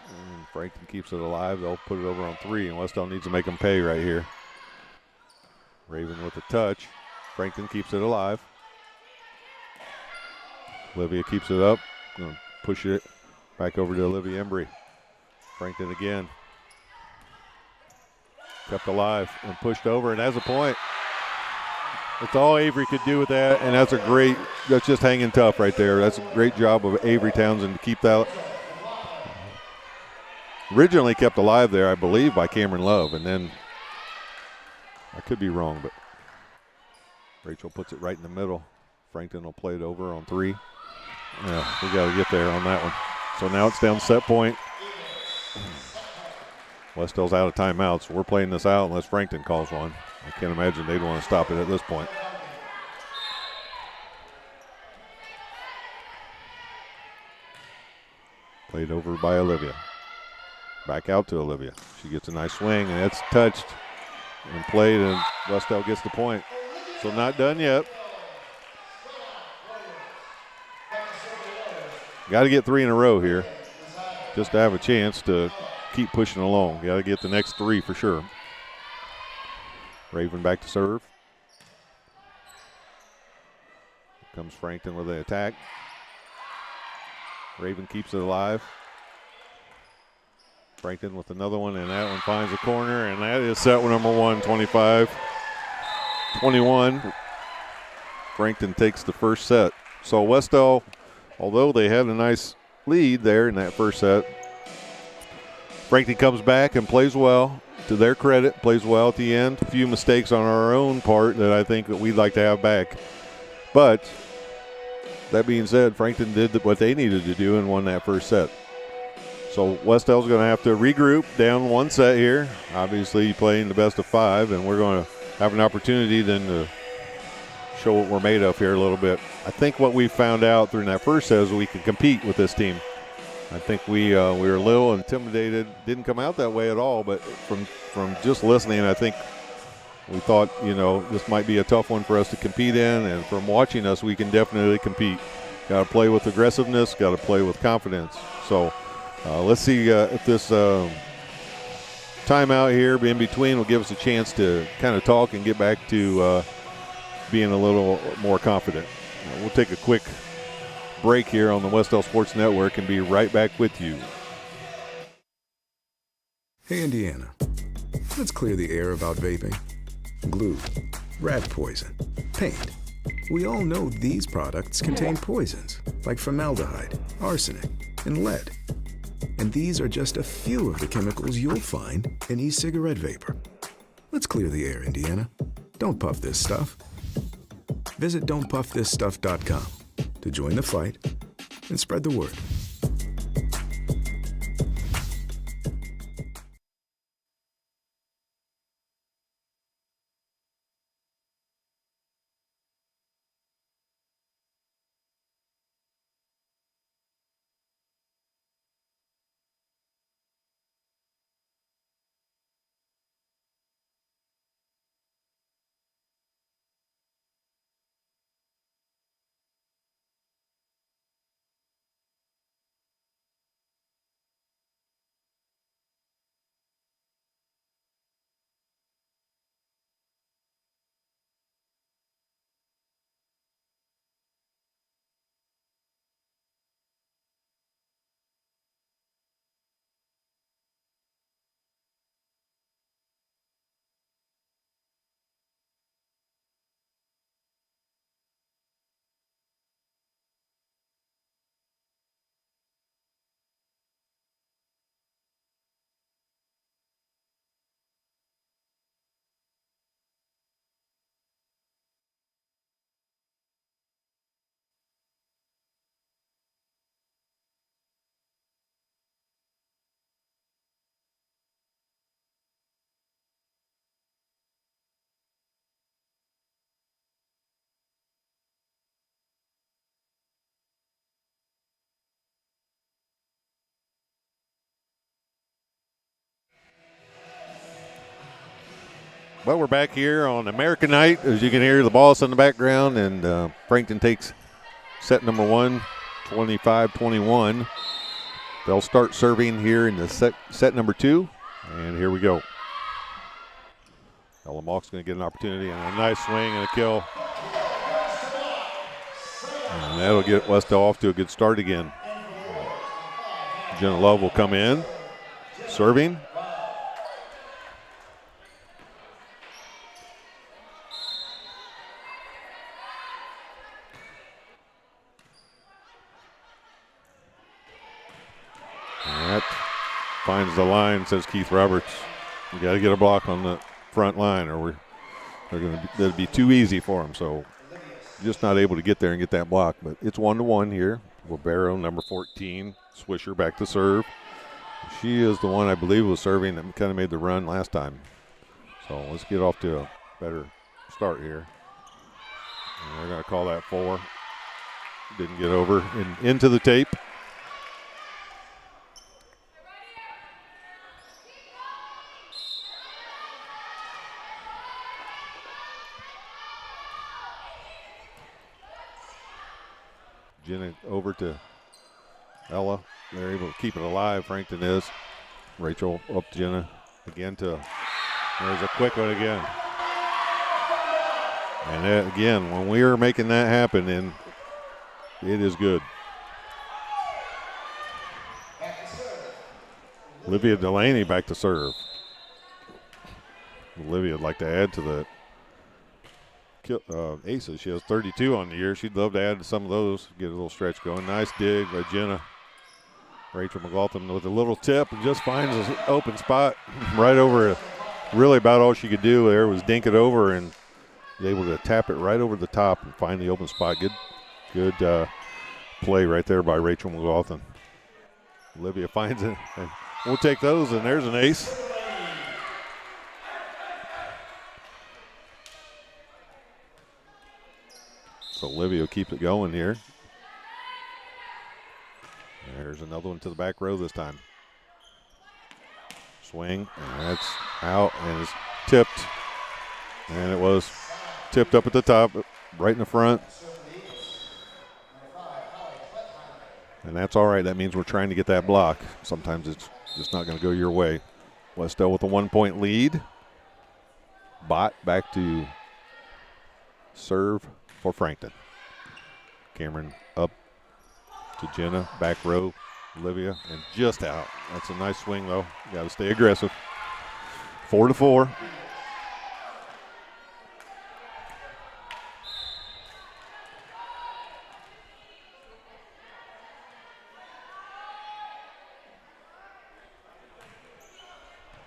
And Frankton keeps it alive. They'll put it over on 3, and Wes-Del needs to make them pay right here. Raven with a touch. Frankton keeps it alive. Olivia keeps it up. Gonna push it back over to Olivia Embry. Frankton again. Kept alive and pushed over, and has a point. That's all Avery could do with that, and that's just hanging tough right there. That's a great job of Avery Townsend to keep that. Originally kept alive there, I believe, by Cameron Love, and then I could be wrong, but Rachel puts it right in the middle. Frankton will play it over on 3. Yeah, we got to get there on that one. So now it's down set point. Wes-Del's out of timeouts. We're playing this out unless Frankton calls one. I can't imagine they'd want to stop it at this point. Played over by Olivia. Back out to Olivia. She gets a nice swing, and it's touched and played, and Wes-Del gets the point. So not done yet. Got to get 3 in a row here just to have a chance to keep pushing along. Got to get the next 3 for sure. Raven back to serve. Comes Frankton with the attack. Raven keeps it alive. Frankton with another one, and that one finds a corner, and that is set number 1, 25-21. Frankton takes the first set. So Wes-Del, although they had a nice lead there in that first set, Frankton comes back and plays well. To their credit, plays well at the end. A few mistakes on our own part that I think that we'd like to have back. But that being said, Frankton did what they needed to do and won that first set. So Wes-Del's going to have to regroup, down 1 set here. Obviously playing the best of 5, and we're going to have an opportunity then to show what we're made of here a little bit. I think what we found out during that first set is we can compete with this team. I think we were a little intimidated. Didn't come out that way at all, but from just listening, I think we thought, this might be a tough one for us to compete in, and from watching us, we can definitely compete. Got to play with aggressiveness, got to play with confidence. So let's see if this timeout here in between will give us a chance to kind of talk and get back to being a little more confident. We'll take a quick break here on the Wes-Del Sports Network and be right back with you. Hey, Indiana, let's clear the air about vaping. Glue, rat poison, paint. We all know these products contain poisons like formaldehyde, arsenic, and lead. And these are just a few of the chemicals you'll find in e-cigarette vapor. Let's clear the air, Indiana. Don't puff this stuff. Visit don'tpuffthisstuff.com to join the fight and spread the word. Well, we're back here on American Night. As you can hear the boss in the background, and Frankton takes set number 1, 25-21. They'll start serving here in the set number 2, and here we go. Ella Mock's going to get an opportunity and a nice swing and a kill. And that'll get Wes-Del off to a good start again. Jenna Love will come in, serving. That finds the line, says Keith Roberts. We got to get a block on the front line or we're that'd be too easy for them. So just not able to get there and get that block. But it's 1-1 here. Libero, number 14, Swisher back to serve. She is the one I believe was serving that kind of made the run last time. So let's get off to a better start here. And they're going to call that 4. Didn't get over into the tape. Jenna over to Ella. They're able to keep it alive. Frankton is. Rachel up to Jenna. Again to, there's a quick one again. And that, again, when we are making that happen, and it is good. Olivia Delaney back to serve. Olivia would like to add to the aces. She has 32 on the year. She'd love to add some of those, get a little stretch going. Nice dig by Jenna. Rachel McLaughlin with a little tip and just finds an open spot right over it. Really about all she could do there was dink it over and was able to tap it right over the top and find the open spot. Good play right there by Rachel McLaughlin. Olivia finds it, and we'll take those, and there's an ace. So Olivia keeps it going here. There's another one to the back row this time. Swing, and that's out, and it's tipped. And it was tipped up at the top, right in the front. And that's all right. That means we're trying to get that block. Sometimes it's just not going to go your way. Wes-Del with a 1-point lead. Bot back to serve for Frankton. Cameron up to Jenna, back row, Olivia, and just out. That's a nice swing, though. You got to stay aggressive. 4-4.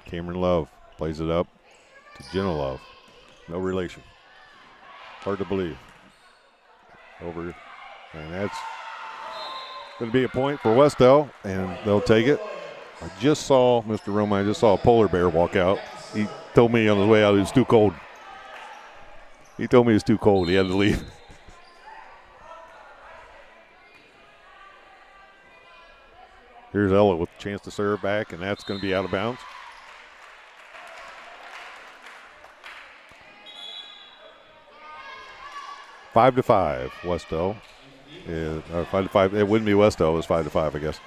Cameron Love plays it up to Jenna Love. No relation. Hard to believe. Over, and that's going to be a point for Wes-Del, and they'll take it. I just saw, Mr. Roma, I just saw a polar bear walk out. He told me on the way out it was too cold. He told me it was too cold. He had to leave. Here's Ella with a chance to serve back, and that's going to be out of bounds. Five to 5, Wes-Del. 5-5. It wouldn't be Wes-Del. It was 5-5, I guess.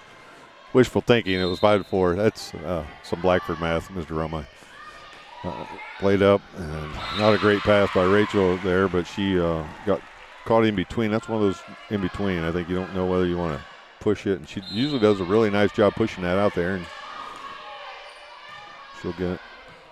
Wishful thinking. It was 5-4. That's some Blackford math, Mr. Roma. Played up, and not a great pass by Rachel there, but she got caught in between. That's one of those in between. I think you don't know whether you want to push it, and she usually does a really nice job pushing that out there, and she'll get it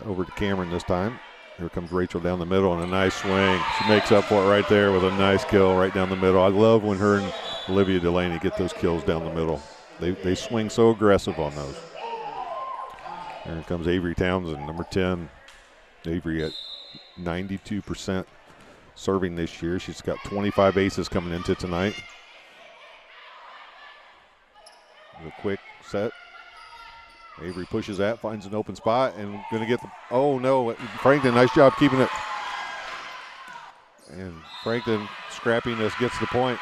over to Cameron this time. Here comes Rachel down the middle and a nice swing. She makes up for it right there with a nice kill right down the middle. I love when her and Olivia Delaney get those kills down the middle. They swing so aggressive on those. Here comes Avery Townsend, number 10. Avery at 92% serving this year. She's got 25 aces coming into tonight. The quick set. Avery pushes that, finds an open spot, and going to get the, oh no, Frankton, nice job keeping it. And Frankton, scrappiness gets the point.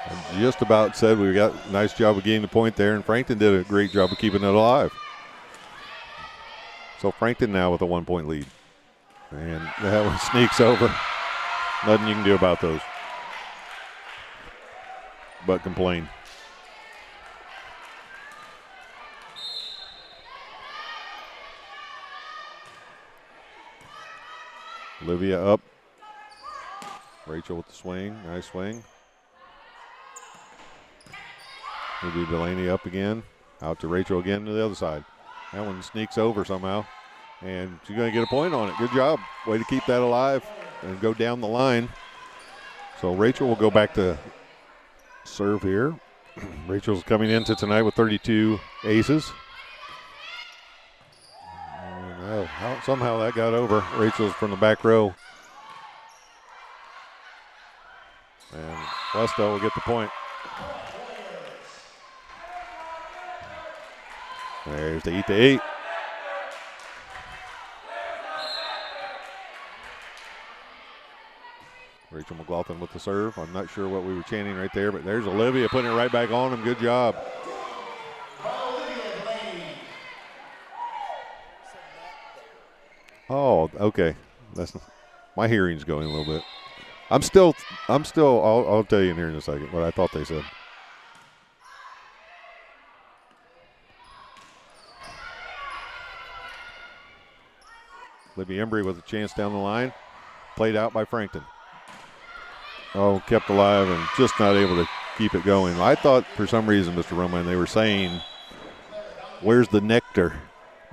I just about said we got a nice job of getting the point there, and Frankton did a great job of keeping it alive. So Frankton now with a 1-point lead. And that one sneaks over. Nothing you can do about those but complain. Olivia up. Rachel with the swing. Nice swing. We'll do Delaney up again. Out to Rachel again to the other side. That one sneaks over somehow. And she's going to get a point on it. Good job. Way to keep that alive and go down the line. So Rachel will go back to serve here. Rachel's coming into tonight with 32 aces. Somehow that got over. Rachel's from the back row. And Wes-Del will get the point. There's the 8-8. Rachel McLaughlin with the serve. I'm not sure what we were chanting right there, but there's Olivia putting it right back on him. Good job. Oh, okay. My hearing's going a little bit. I'll tell you in here in a second what I thought they said. Libby Embry with a chance down the line. Played out by Frankton. Oh, kept alive and just not able to keep it going. I thought for some reason, Mr. Roman, they were saying, where's the nectar?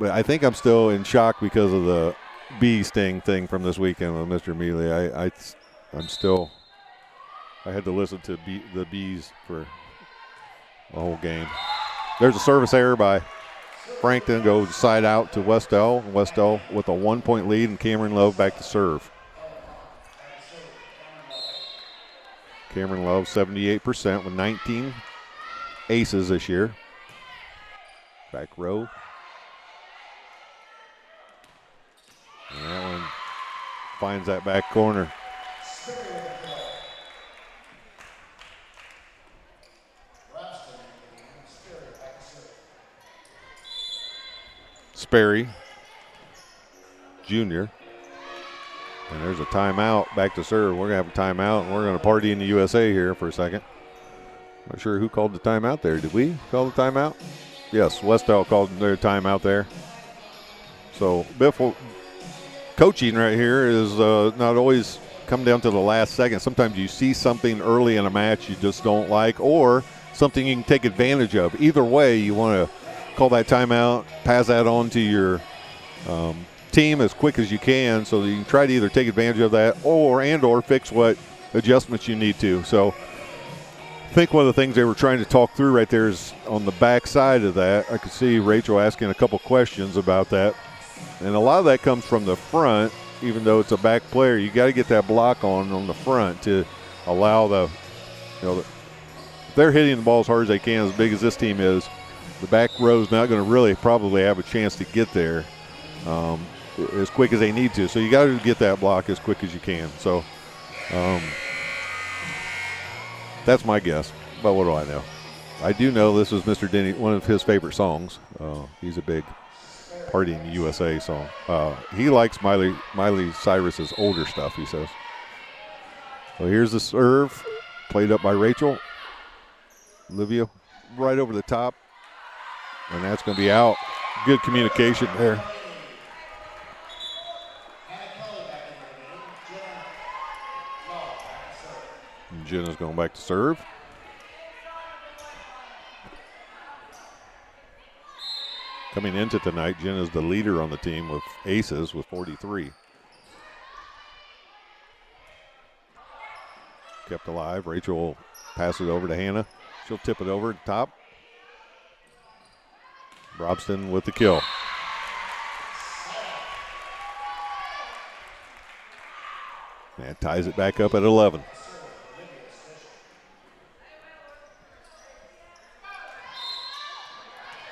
But I think I'm still in shock because of the bee sting thing from this weekend with Mr. Mealy. I had to listen to the bees for the whole game. There's a service error by Frankton, goes side out to Wes-Del. Wes-Del with a 1-point lead, and Cameron Love back to serve. Cameron Love 78% with 19 aces this year. Back row. And that one finds that back corner. Sperry Jr. And there's a timeout back to serve. We're going to have a timeout, and we're going to party in the USA here for a second. Not sure who called the timeout there. Did we call the timeout? Yes, Wes-Del called their timeout there. So Biffle, coaching right here is not always come down to the last second. Sometimes you see something early in a match you just don't like, or something you can take advantage of. Either way, you want to call that timeout, pass that on to your team as quick as you can, so that you can try to either take advantage of that or fix what adjustments you need to. So I think one of the things they were trying to talk through right there is on the back side of that. I could see Rachel asking a couple questions about that. And a lot of that comes from the front, even though it's a back player. You got to get that block on the front to allow if they're hitting the ball as hard as they can, as big as this team is, the back row is not going to really probably have a chance to get there as quick as they need to. So you got to get that block as quick as you can. So that's my guess. But what do I know? I do know this is Mr. Denny, one of his favorite songs. He's a big Party in the USA song. He likes Miley Cyrus's older stuff, he says. So here's the serve, played up by Rachel. Olivia right over the top, and that's going to be out. Good communication there. And Jenna's going back to serve. Coming into tonight, Jenna's the leader on the team with aces with 43. Kept alive. Rachel will pass it over to Hannah. She'll tip it over at the top. Robston with the kill. And ties it back up at 11.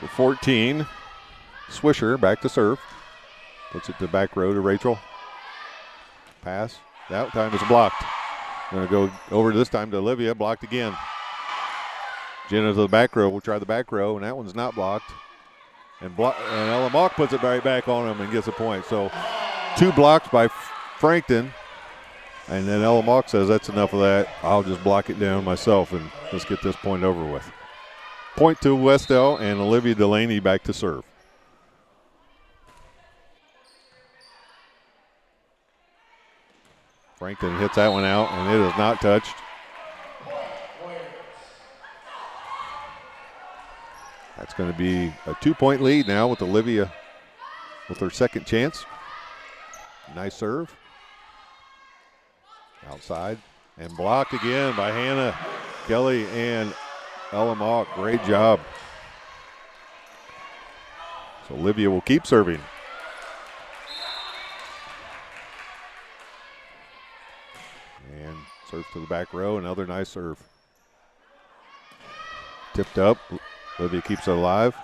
The 14. Swisher back to serve. Puts it to back row to Rachel. Pass. That time is blocked. Going to go over this time to Olivia. Blocked again. Jenna to the back row. We'll try the back row, and that one's not blocked. And Ella Mock puts it right back on him and gets a point. So 2 blocks by Frankton. And then Ella Mock says, that's enough of that. I'll just block it down myself, and let's get this point over with. Point to Wes-Del, and Olivia Delaney back to serve. Frankton hits that one out, and it is not touched. That's going to be a 2-point lead now with Olivia with her second chance. Nice serve. Outside, and blocked again by Hannah Kelly and Ella Mock. Great job. So Olivia will keep serving. Serve to the back row, another nice serve. Tipped up, Olivia keeps it alive.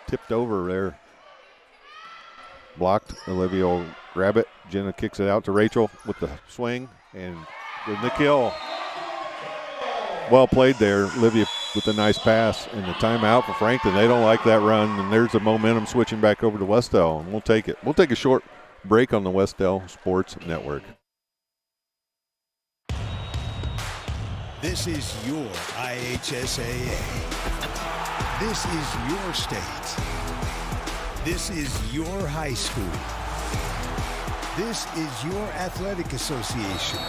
Tipped over there. Blocked, Olivia will grab it. Jenna kicks it out to Rachel with the swing and with the kill. Well played there, Olivia with a nice pass and the timeout for Frankton. They don't like that run, and there's the momentum switching back over to Wes-Del, and we'll take it. We'll take a short break on the Wes-Del Sports Network. This is your IHSAA. This is your state. This is your high school. This is your athletic association.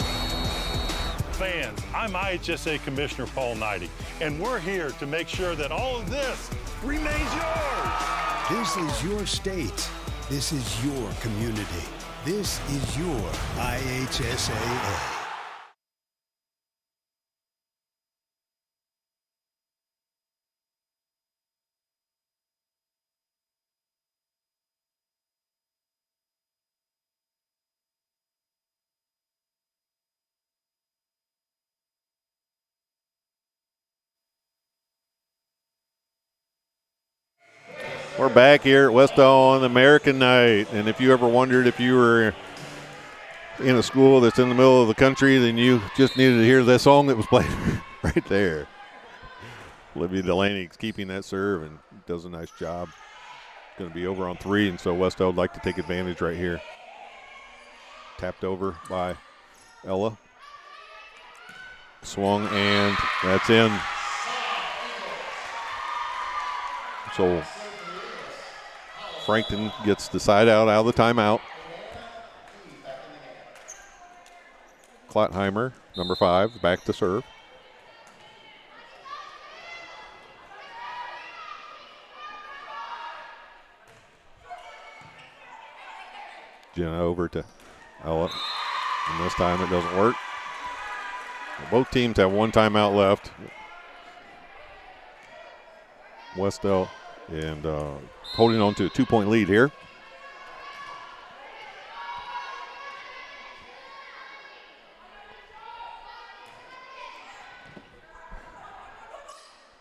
Fans, I'm IHSA Commissioner Paul Knighty, and we're here to make sure that all of this remains yours. This is your state. This is your community. This is your IHSAA. We're back here at Wes-Del on American night, and if you ever wondered if you were in a school that's in the middle of the country, then you just needed to hear that song that was played right there. Olivia Delaney's keeping that serve and does a nice job. Going to be over on 3, and so Wes-Del would like to take advantage right here. Tapped over by Ella. Swung, and that's in. So Frankton gets the side out of the timeout. Klottheimer, number 5, back to serve. Jenna over to Ella. And this time it doesn't work. Both teams have one timeout left. Wes-Del and holding on to a 2-point lead here.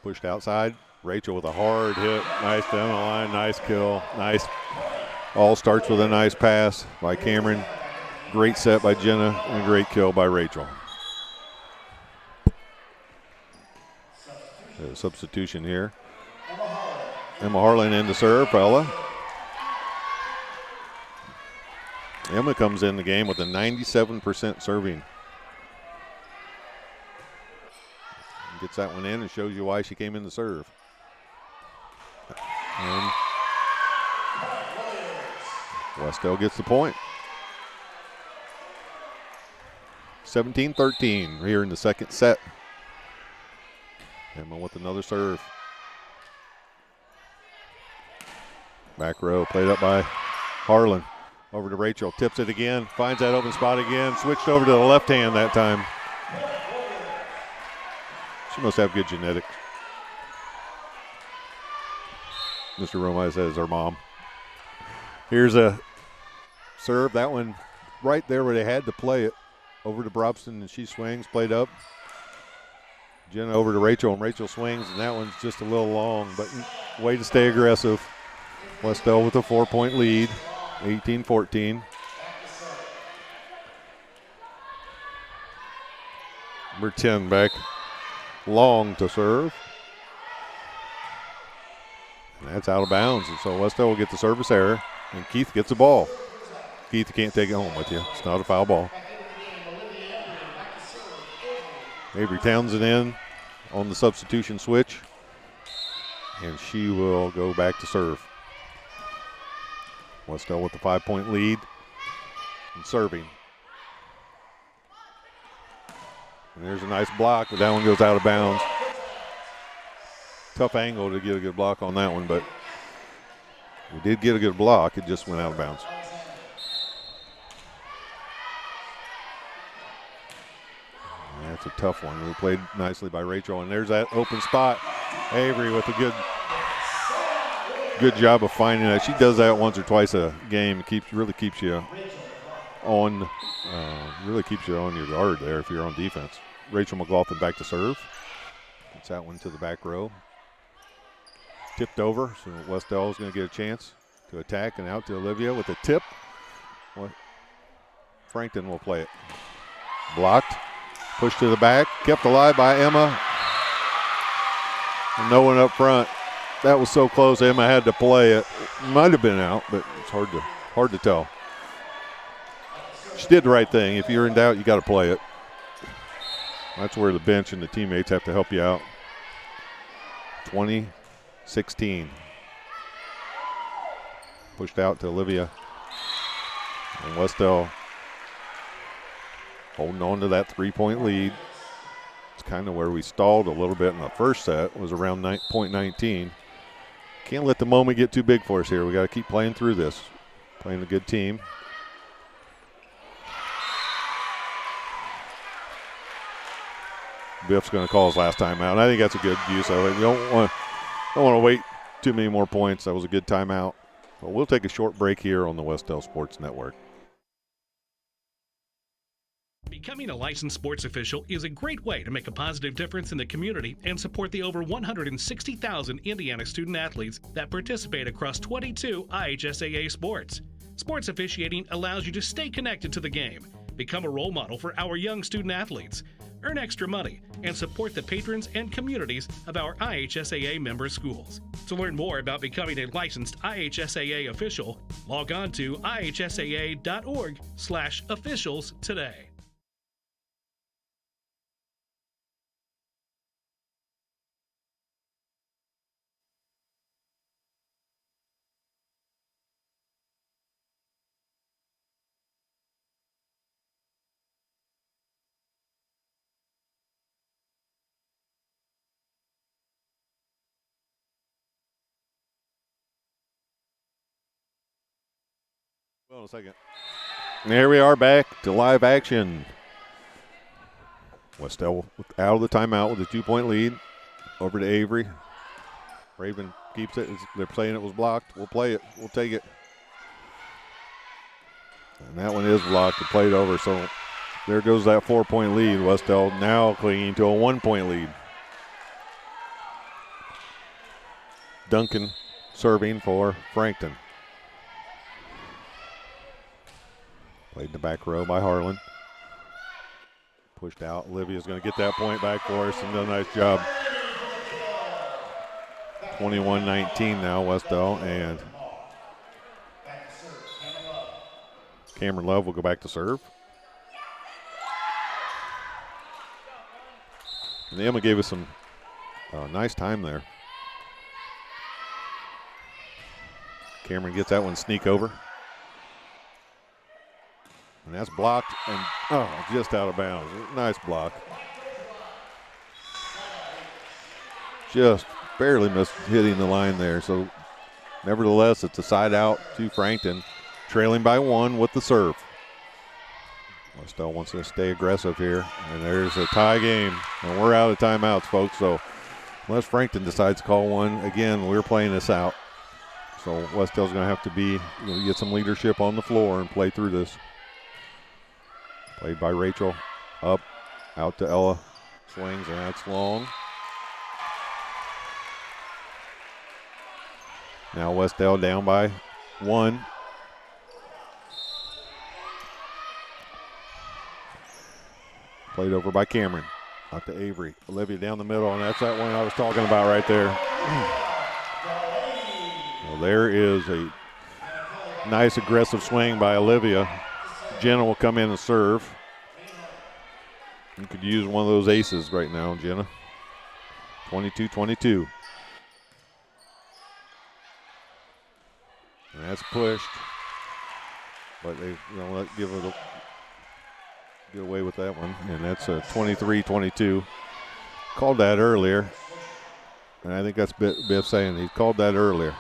Pushed outside. Rachel with a hard hit. Nice down the line. Nice kill. Nice. All starts with a nice pass by Cameron. Great set by Jenna and a great kill by Rachel. Substitution here. Emma Harlan in to serve for Ella. Emma comes in the game with a 97% serving. Gets that one in and shows you why she came in to serve. And Wes-Del gets the point. 17-13 here in the second set. Emma with another serve. Back row played up by Harlan. Over to Rachel, tips it again, finds that open spot again, switched over to the left hand that time. She must have good genetics. Mr. Romai says her mom. Here's a serve, that one right there where they had to play it. Over to Brobson, and she swings, played up. Jenna over to Rachel, and Rachel swings, and that one's just a little long, but way to stay aggressive. Wes-Del with a 4-point lead, 18-14. Number 10 back long to serve. And that's out of bounds, and so Wes-Del will get the service error, and Keith gets the ball. Keith, you can't take it home with you. It's not a foul ball. Avery Townsend in on the substitution switch, and she will go back to serve. Wes-Del with the 5-point lead and serving. And there's a nice block, but that one goes out of bounds. Tough angle to get a good block on that one, but we did get a good block. It just went out of bounds. That's a tough one. We played nicely by Rachel, and there's that open spot. Avery with a good job of finding that. She does that once or twice a game. Really keeps you on, really keeps you on your guard there if you're on defense. Rachel McLaughlin back to serve. Gets that one to the back row. Tipped over, so Wes-Del is going to get a chance to attack, and out to Olivia with a tip. Frankton will play it. Blocked, pushed to the back, kept alive by Emma. And no one up front. That was so close, Emma had to play it. Might have been out, but it's hard to tell. She did the right thing. If you're in doubt, you got to play it. That's where the bench and the teammates have to help you out. 20-16. Pushed out to Olivia. And Wes-Del holding on to that 3-point lead. It's kind of where we stalled a little bit in the first set. Was around point 19. Can't let the moment get too big for us here. We got to keep playing through this. Playing a good team. Biff's going to call his last timeout. I think that's a good use of it. You don't want to wait too many more points. That was a good timeout. But we'll take a short break here on the Wes-Del Sports Network. Becoming a licensed sports official is a great way to make a positive difference in the community and support the over 160,000 Indiana student athletes that participate across 22 IHSAA sports. Sports officiating allows you to stay connected to the game, become a role model for our young student athletes, earn extra money, and support the patrons and communities of our IHSAA member schools. To learn more about becoming a licensed IHSAA official, log on to ihsaa.org/officials today. Hold on a second. There we are, back to live action. Wes-Del out of the timeout with a 2-point lead. Over to Avery. Raven keeps it. They're saying it was blocked. We'll play it. We'll take it. And that one is blocked. They played over. So there goes that 4-point lead. Wes-Del now clinging to a 1-point lead. Duncan serving for Frankton. Played in the back row by Harlan. Pushed out. Olivia's going to get that point back for us and done a nice job. 21-19 now, Wes-Del, and Cameron Love will go back to serve. And Emma gave us some nice time there. Cameron gets that one sneak over. And that's blocked and, just out of bounds. Nice block. Just barely missed hitting the line there. So, nevertheless, it's a side out to Frankton, trailing by 1 with the serve. Wes-Del wants to stay aggressive here. And there's a tie game. And we're out of timeouts, folks. So, unless Frankton decides to call one, again, we're playing this out. So, Wes-Del's going to have to get some leadership on the floor and play through this. Played by Rachel, up, out to Ella, swings, and that's long. Now Wes-Del down by 1. Played over by Cameron, out to Avery. Olivia down the middle, and that's that one I was talking about right there. Well, there is a nice aggressive swing by Olivia. Jenna will come in and serve. You could use one of those aces right now, Jenna. 22-22. And that's pushed. But they get away with that one. And that's a 23-22. Called that earlier. And I think that's Biff saying he called that earlier.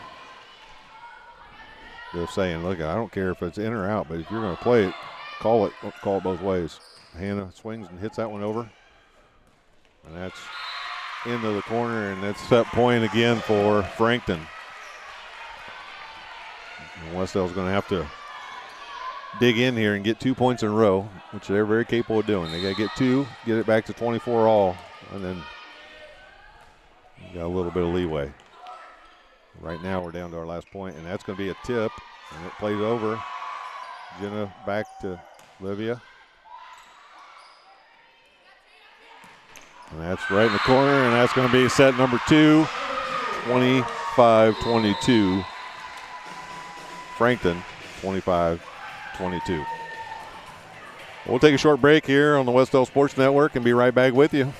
Biff saying, look, I don't care if it's in or out, but if you're going to play it, call it both ways. Hannah swings and hits that one over. And that's into the corner, and that's set point again for Frankton. And Wes-Del's going to have to dig in here and get 2 points in a row, which they're very capable of doing. They got to get 2, get it back to 24 all, and then you got a little bit of leeway. Right now we're down to our last point, and that's going to be a tip, and it plays over. Jenna back to Livia. And that's right in the corner, and that's going to be set number 2, 25-22. Frankton, 25-22. We'll take a short break here on the Wes-Del Sports Network and be right back with you.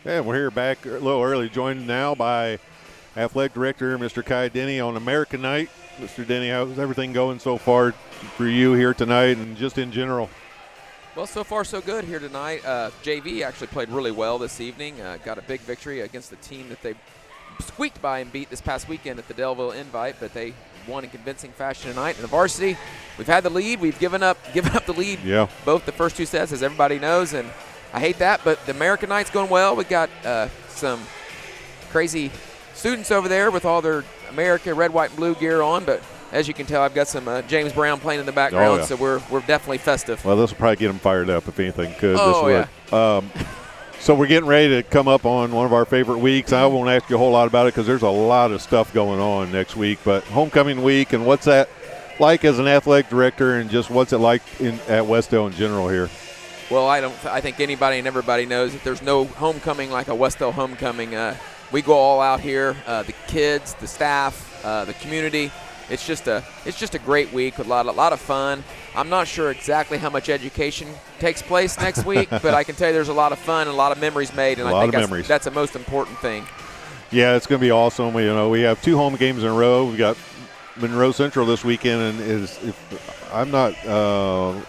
And we're here back a little early, joined now by Athletic Director Mr. Kai Denny on American Night. Mr. Denny, how's everything going so far for you here tonight and just in general? Well, so far so good here tonight. JV actually played really well this evening. Got a big victory against the team that they squeaked by and beat this past weekend at the Delville Invite, but they won in convincing fashion tonight. And the varsity, we've had the lead. We've given up the lead both the first 2 sets, as everybody knows, and I hate that, but the American Night's going well. We got some crazy students over there with all their America red, white, and blue gear on, but as you can tell, I've got some James Brown playing in the background, so we're definitely festive. Well, this will probably get them fired up if anything could. Oh, this so we're getting ready to come up on one of our favorite weeks. I won't ask you a whole lot about it because there's a lot of stuff going on next week, but homecoming week, and what's that like as an athletic director, and just what's it like at Wes-Del in general here? Well, I think anybody and everybody knows that there's no homecoming like a Wes-Del homecoming. We go all out here, the kids, the staff, the community. It's just a great week with a lot of fun. I'm not sure exactly how much education takes place next week, but I can tell you there's a lot of fun and a lot of memories made, and I think that's the most important thing. Yeah, it's going to be awesome. We have 2 home games in a row. We've got Monroe Central this weekend, and if I'm not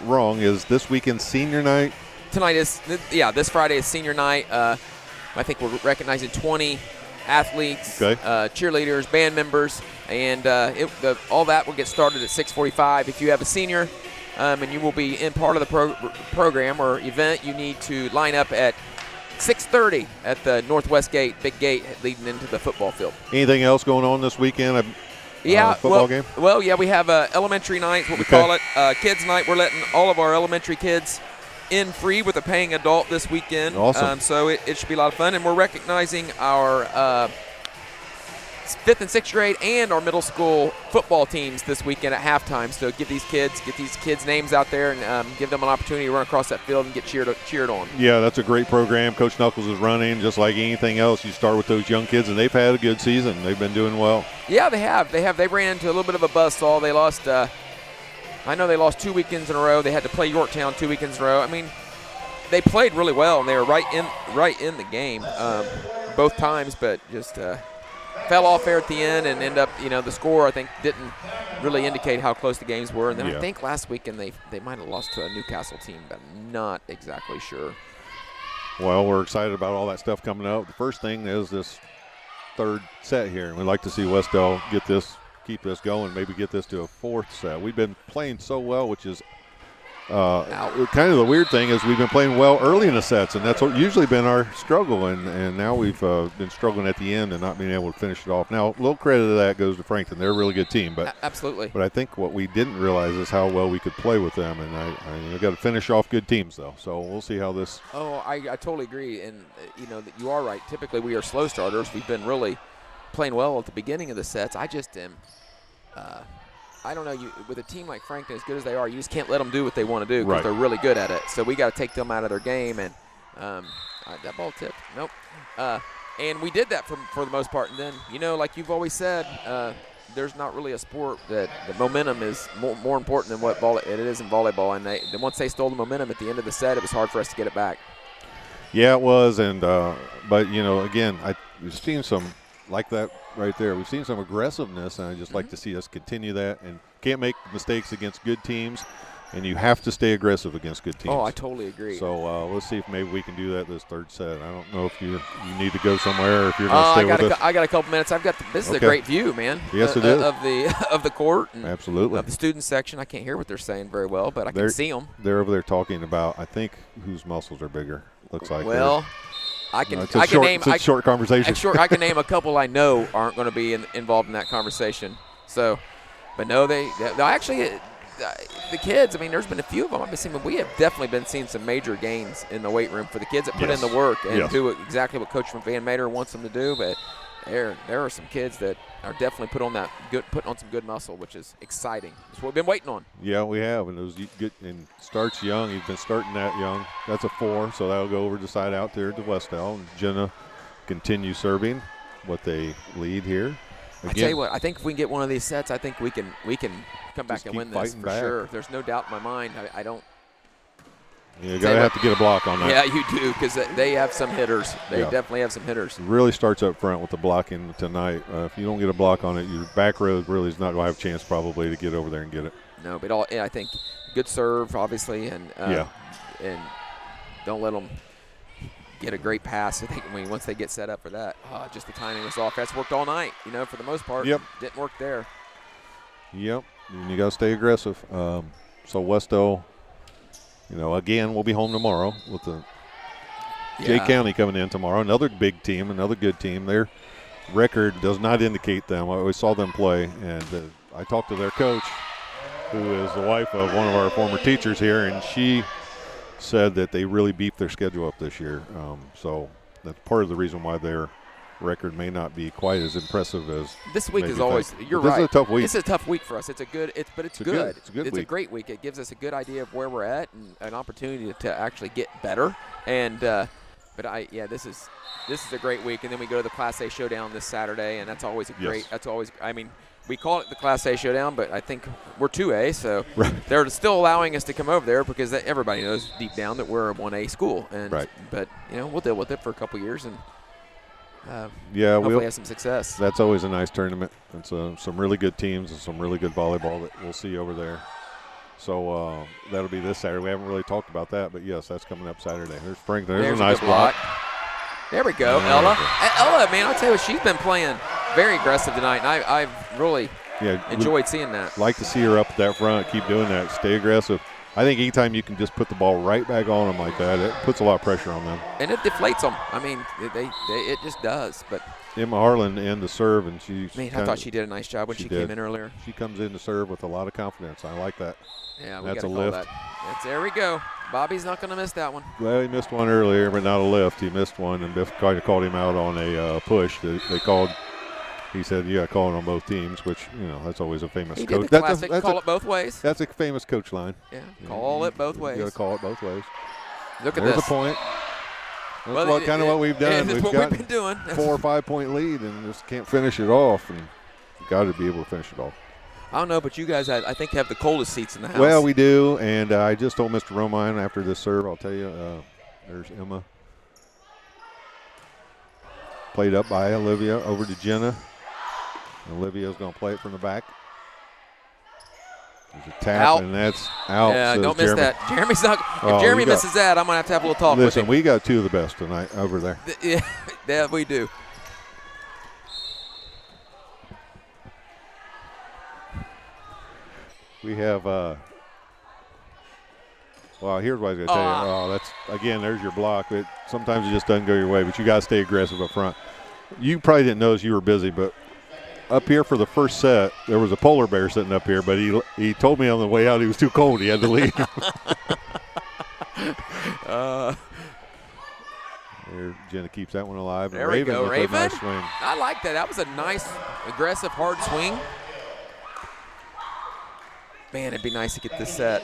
wrong, is this weekend senior night? Tonight is, this Friday is senior night. I think we're recognizing 20 athletes, cheerleaders, band members, and all that will get started at 6:45. If you have a senior and you will be in part of the program or event, you need to line up at 6:30 at the Northwest Gate, big gate leading into the football field. Anything else going on this weekend? Football game? Well, we have elementary night, what we call it. Kids night, we're letting all of our elementary kids in free with a paying adult this weekend. Awesome. So it should be a lot of fun. And we're recognizing our 5th and 6th grade and our middle school football teams this weekend at halftime. So get these kids' names out there and give them an opportunity to run across that field and get cheered on. Yeah, that's a great program. Coach Knuckles is running. Just like anything else, you start with those young kids, and they've had a good season. They've been doing well. Yeah, they have. They ran into a little bit of a buzzsaw. They lost I know they lost 2 weekends in a row. They had to play Yorktown 2 weekends in a row. I mean, they played really well, and they were right in the game both times, but just fell off there at the end and end up, the score, I think, didn't really indicate how close the games were. And then I think last weekend they might have lost to a Newcastle team, but I'm not exactly sure. Well, we're excited about all that stuff coming up. The first thing is this 3rd set here, and we'd like to see Wes-Del keep this going, maybe get this to a 4th set. We've been playing so well, which is kind of the weird thing is we've been playing well early in the sets, and that's usually been our struggle, and now we've been struggling at the end and not being able to finish it off. Now, a little credit to that goes to Frankton. They're a really good team. Absolutely. But I think what we didn't realize is how well we could play with them, and I got to finish off good teams, though. So we'll see how this. Oh, I totally agree, and that you are right. Typically we are slow starters. We've been really playing well at the beginning of the sets. I just am I don't know. With a team like Frankton, as good as they are, you just can't let them do what they want to do because Right. they're really good at it. So we got to take them out of their game. And that ball tipped. Nope. And we did that for the most part. And then, like you've always said, there's not really a sport that the momentum is more important than what it is in volleyball. And once they stole the momentum at the end of the set, it was hard for us to get it back. Yeah, it was. And but again, we've seen some like that right there. We've seen some aggressiveness, and I just like to see us continue that. And can't make mistakes against good teams, and you have to stay aggressive against good teams. Oh, I totally agree. So let's see if maybe we can do that this third set. I don't know if you need to go somewhere or if you're going to stay with us. I got a couple minutes. This is a great view, man. Yes, it is. Of the court. And absolutely. Of the student section. I can't hear what they're saying very well, but I can see them. They're over there talking about, I think, whose muscles are bigger. Looks like. Well, I can it's a short conversation. I can name a couple I know aren't going to be involved in that conversation. So, but no, they actually. The kids, there's been a few of them I've been seeing, but we have definitely been seeing some major gains in the weight room for the kids that put in the work and do exactly what Coach Van Mater wants them to do. But there are some kids that are definitely putting on some good muscle, which is exciting. That's what we've been waiting on. Yeah, we have, and it was good. And starts young. He's been starting that young. That's a 4, so that'll go over the side out there to Wes-Del. And Jenna continues serving what they lead here. Again, I tell you what, I think if we can get one of these sets, I think we can come back and win this for sure. There's no doubt in my mind. I don't. Yeah, you gotta have to get a block on that. Yeah, you do, because they have some hitters. They definitely have some hitters. It really starts up front with the blocking tonight. If you don't get a block on it, your back row really is not going to have a chance probably to get over there and get it. No, but I think good serve, obviously, and don't let them get a great pass. I think once they get set up for that, just the timing was off. That's worked all night, for the most part. Yep. Didn't work there. Yep, and you got to stay aggressive. So Wes-Del, again, we'll be home tomorrow with the Jay County coming in tomorrow. Another big team, another good team. Their record does not indicate them. I always saw them play, and I talked to their coach, who is the wife of one of our former teachers here, and she said that they really beefed their schedule up this year. So that's part of the reason why their record may not be quite as impressive as this week is always. You're right. This is a tough week. This is a tough week for us. It's good. It's good. It's a good It's week. a great week. It gives us a good idea of where we're at and an opportunity to actually get better. And this is a great week. And then we go to the Class A showdown this Saturday, and that's always a great. Yes. That's always. We call it the Class A showdown, but I think we're 2A, so they're still allowing us to come over there because everybody knows deep down that we're a 1A school. And but we'll deal with it for a couple years and. Hopefully have some success. That's always a nice tournament. It's some really good teams and some really good volleyball that we'll see over there. So that'll be this Saturday. We haven't really talked about that, but yes, that's coming up Saturday. There's Frankton. There's a nice block. There we go, Ella. Ella, man, I'll tell you what, she's been playing very aggressive tonight, and I've really enjoyed seeing that. Like to see her up at that front. Keep doing that. Stay aggressive. I think anytime you can just put the ball right back on them like that, it puts a lot of pressure on them. And it deflates them. It just does. But Emma Harlan in the serve, and I thought she did a nice job when she came in earlier. She comes in to serve with a lot of confidence. I like that. Yeah, that's a lift. There we go. Bobby's not going to miss that one. Well, he missed one earlier, but not a lift. He missed one, and Biff kind of called him out on a push. They called. He said, calling on both teams, which, that's always a famous he coach. Did the classic, call it both ways. That's a famous coach line. Yeah, call it both ways. You got to call it both ways. Look at There's this. a point. That's what we've done. We've been doing. 4 or 5 point lead and just can't finish it off. And you got to be able to finish it off. I don't know, but you guys, I think, have the coldest seats in the house. Well, we do, and I just told Mr. Romine after this serve, I'll tell you, there's Emma. Played up by Olivia over to Jenna. Olivia's going to play it from the back. There's a tap, and that's out. Yeah, don't miss that. Jeremy's not. If Jeremy misses that, I'm going to have a little talk with him. Listen, we got two of the best tonight over there. Yeah, we do. We have, well, here's what I was going to tell you. Again, there's your block. Sometimes it just doesn't go your way, but you got to stay aggressive up front. You probably didn't notice you were busy, but up here for the first set, there was a polar bear sitting up here, but he told me on the way out he was too cold. He had to leave. There, Jenna keeps that one alive. There we go, Raven. Nice swing. I like that. That was a nice, aggressive, hard swing. Man, it'd be nice to get this set.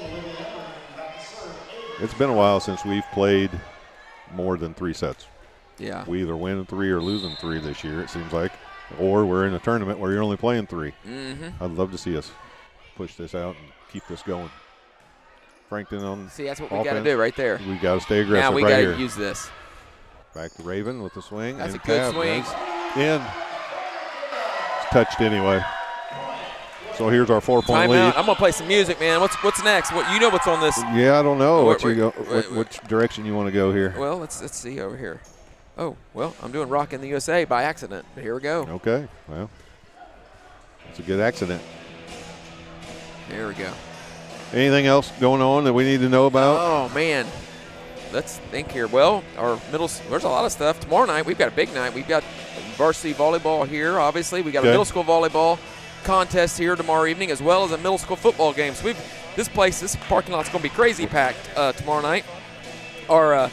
It's been a while since we've played more than 3 sets. Yeah. We either win 3 or losing 3 this year, it seems like. Or we're in a tournament where you're only playing 3. Mm-hmm. I'd love to see us push this out and keep this going. Frankton on See, that's what we offense. got to do right there. We got to stay aggressive now we right got here. to use this. Back to Raven with the swing. That's and a good tab. swing. That's in. It's touched anyway. So here's our 4-point lead. Timeout. I'm gonna play some music, man. What's next? What you know? What's on this? Yeah, I don't know Wait, which direction you want to go here. Well, let's see over here. Oh, well, I'm doing Rock in the USA by accident. But here we go. Okay, well, it's a good accident. There we go. Anything else going on that we need to know about? Oh man, let's think here. Well, there's a lot of stuff. Tomorrow night we've got a big night. We've got varsity volleyball here. Obviously, we got a middle school volleyball contest here tomorrow evening, as well as a middle school football game. So this parking lot's going to be crazy packed tomorrow night. Our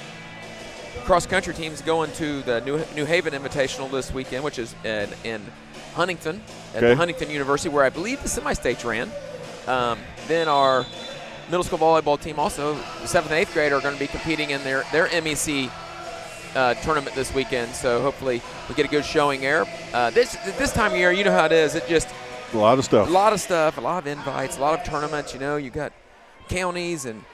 cross-country team's going to the New Haven Invitational this weekend, which is in Huntington, at the Huntington University, where I believe the semi-states ran. Then our middle school volleyball team, also the 7th and 8th grade, are going to be competing in their MEC tournament this weekend. So hopefully we get a good showing there. This time of year, you know how it is. It just a lot of stuff. A lot of invites, a lot of tournaments. You got counties and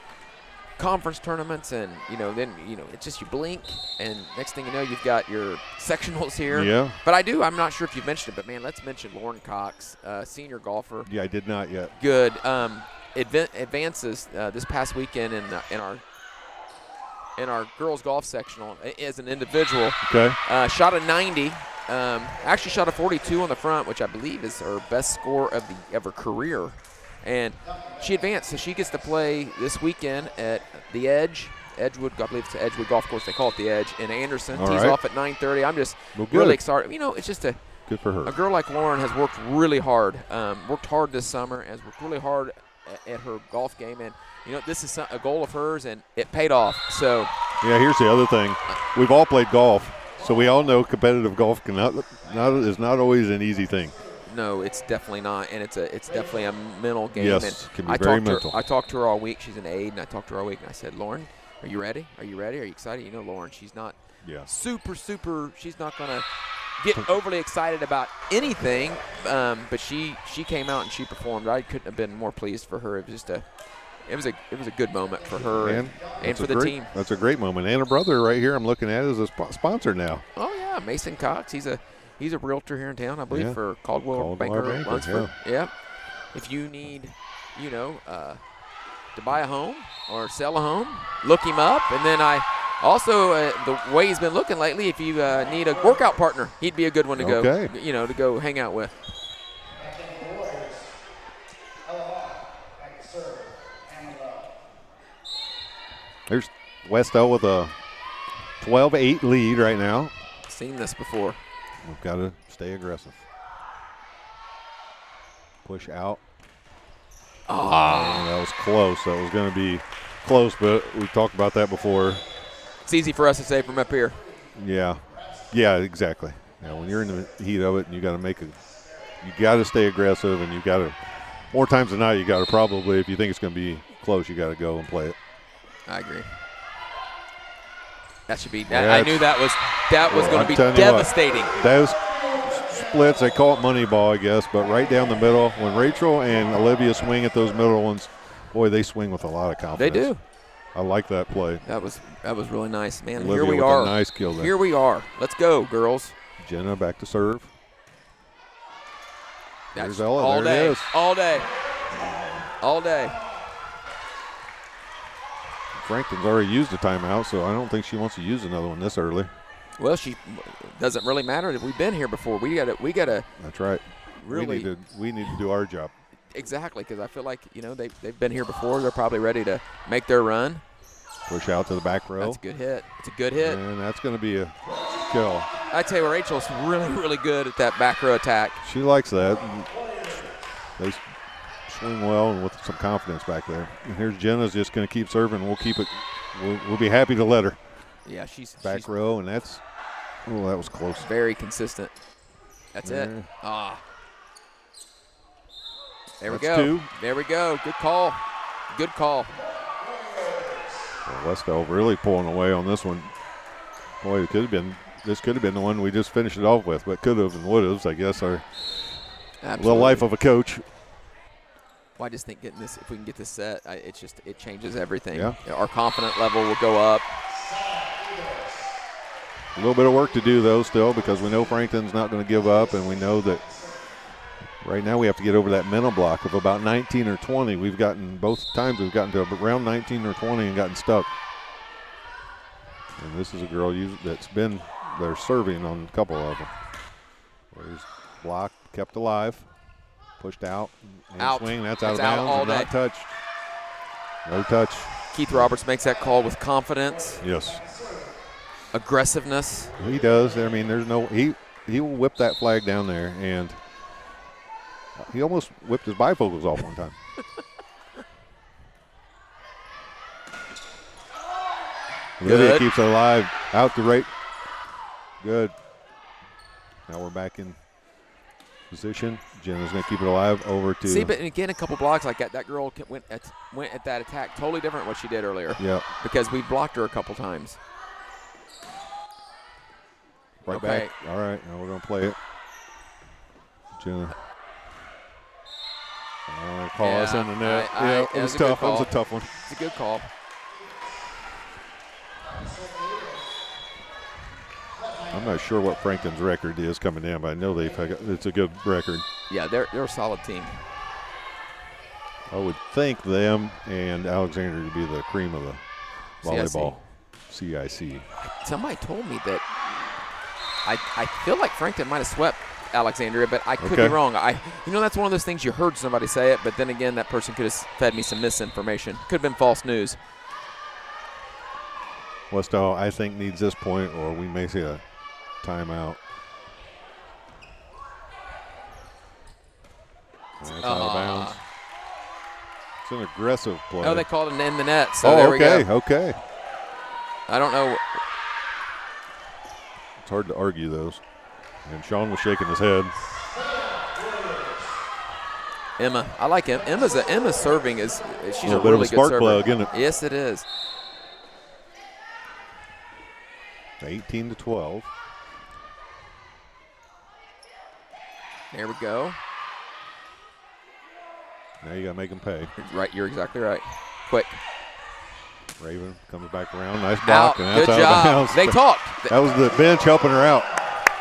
conference tournaments, and then it's just you blink, and next thing you know, you've got your sectionals here. Yeah. But I'm not sure if you've mentioned it, but man, let's mention Lauren Cox, senior golfer. Yeah, I did not yet. Good. Advances this past weekend in our girls golf sectional as an individual. Okay. Shot a 90. Actually shot a 42 on the front, which I believe is her best score of her career. And she advanced, so she gets to play this weekend at the Edgewood, I believe it's the Edgewood Golf Course. They call it the Edge in Anderson. Tees off at 9:30. I'm just really excited. It's just good for her. A girl like Lauren has worked really hard. Worked hard this summer. Has worked really hard at her golf game, and this is a goal of hers, and it paid off. So yeah, here's the other thing. We've all played golf, so we all know competitive golf is not always an easy thing. No, it's definitely not, and it's definitely a mental game. Yes, and it can be very mental. I talked to her all week. She's an aide, and I talked to her all week, and I said, Lauren, are you ready? Are you ready? Are you excited? Lauren, she's not super, she's not going to get overly excited about anything, but she came out and she performed. I couldn't have been more pleased for her. It was just it was a good moment for her and for the team. That's a great moment. And her brother right here I'm looking at is a sponsor now. Oh, yeah, Mason Cox. He's a realtor here in town, I believe, for Caldwell Banker. Lunsford. Yeah. If you need, to buy a home or sell a home, look him up. And then I also, the way he's been looking lately, if you need a workout partner, he'd be a good one to go, to go hang out with. There's Wes-Del with a 12-8 lead right now. Seen this before. We've got to stay aggressive. Push out. That was close. That was going to be close, but we talked about that before. It's easy for us to say from up here. Yeah. Yeah, exactly. Yeah, when you're in the heat of it and you got to stay aggressive, and you got to, more times than not, you got to probably, if you think it's going to be close, you got to go and play it. I agree. That should be. I knew that was going to be devastating. Those splits, they call it money ball, I guess, but right down the middle. When Rachel and Olivia swing at those middle ones, boy, they swing with a lot of confidence. They do. I like that play. That was really nice, man. Olivia here we with are. A nice kill there. Here we are. Let's go, girls. Jenna back to serve. That's There's Ella. All there day. It is. All day. All day. Frankton's already used a timeout, so I don't think she wants to use another one this early. Well, she doesn't really matter if we've been here before. We gotta. That's right. Really, we need to do our job. Exactly, because I feel like they've been here before. They're probably ready to make their run. Push out to the back row. That's a good hit. It's a good hit. And that's going to be a kill. I tell you what, Rachel's really, really good at that back row attack. She likes that. They swing well and with some confidence back there. And here's Jenna's just going to keep serving. We'll keep it. We'll be happy to let her. Yeah, she's back row, and that's. Oh, that was close. Very consistent. That's it. There we That's go. 2. There we go. Good call. Good call. Well, Wes-Del really pulling away on this one. Boy, this could have been the one we just finished it off with, but could have and would have, I guess, our little life of a coach. Well, I just think if we can get this set, it changes everything. Yeah. Our confidence level will go up. A little bit of work to do, though, still, because we know Frankton's not going to give up, and we know that right now we have to get over that mental block of about 19 or 20. Both times we've gotten to around 19 or 20 and gotten stuck. And this is a girl that's been there serving on a couple of them. There's block, kept alive, pushed out, and swing. That's out of bounds and not touched. No touch. Keith Roberts makes that call with confidence. Yes. Aggressiveness. He does. I mean, he will whip that flag down there, and he almost whipped his bifocals off one time. Lydia keeps it alive. Out the right. Good. Now we're back in position. Jenna's going to keep it alive over to. See, but again, a couple blocks like that. That girl went at that attack totally different than what she did earlier. Yeah. Because we blocked her a couple times. Right back. All right. Now we're going to play it. Jenna. Call us in the net. It was tough. It was a tough one. It's a good call. I'm not sure what Frankton's record is coming in, but I know it's a good record. Yeah, they're a solid team. I would think them and Alexandria to be the cream of the volleyball. CIC. Somebody told me that I feel like Frankton might have swept Alexandria, but I could be wrong. That's one of those things you heard somebody say it, but then again, that person could have fed me some misinformation. Could have been false news. Wes-Del, I think, needs this point, or we may see a timeout. That's out of bounds. It's an aggressive play. Oh, they called it in the net, so there we go. Okay. I don't know. It's hard to argue those. And Sean was shaking his head. Emma, I like him. Emma's serving she's a bit really of a spark good server. plug, isn't it? Yes, it is. 18-12. There we go. Now you got to make them pay. Right, you're exactly right. Quick. Raven comes back around. Nice block. And that's Good out job. of bounds. They talked. That was the bench helping her out.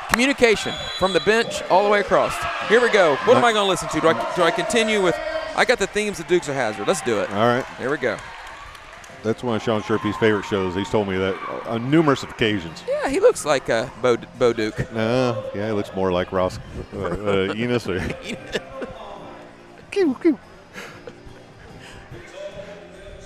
Communication from the bench all the way across. Here we go. What am I going to listen to? Do I continue with? I got the themes of Dukes of Hazzard. Let's do it. All right. Here we go. That's one of Sean Sherpy's favorite shows. He's told me that on numerous occasions. Yeah, he looks like Bo Duke. No, yeah, he looks more like Ross Enos.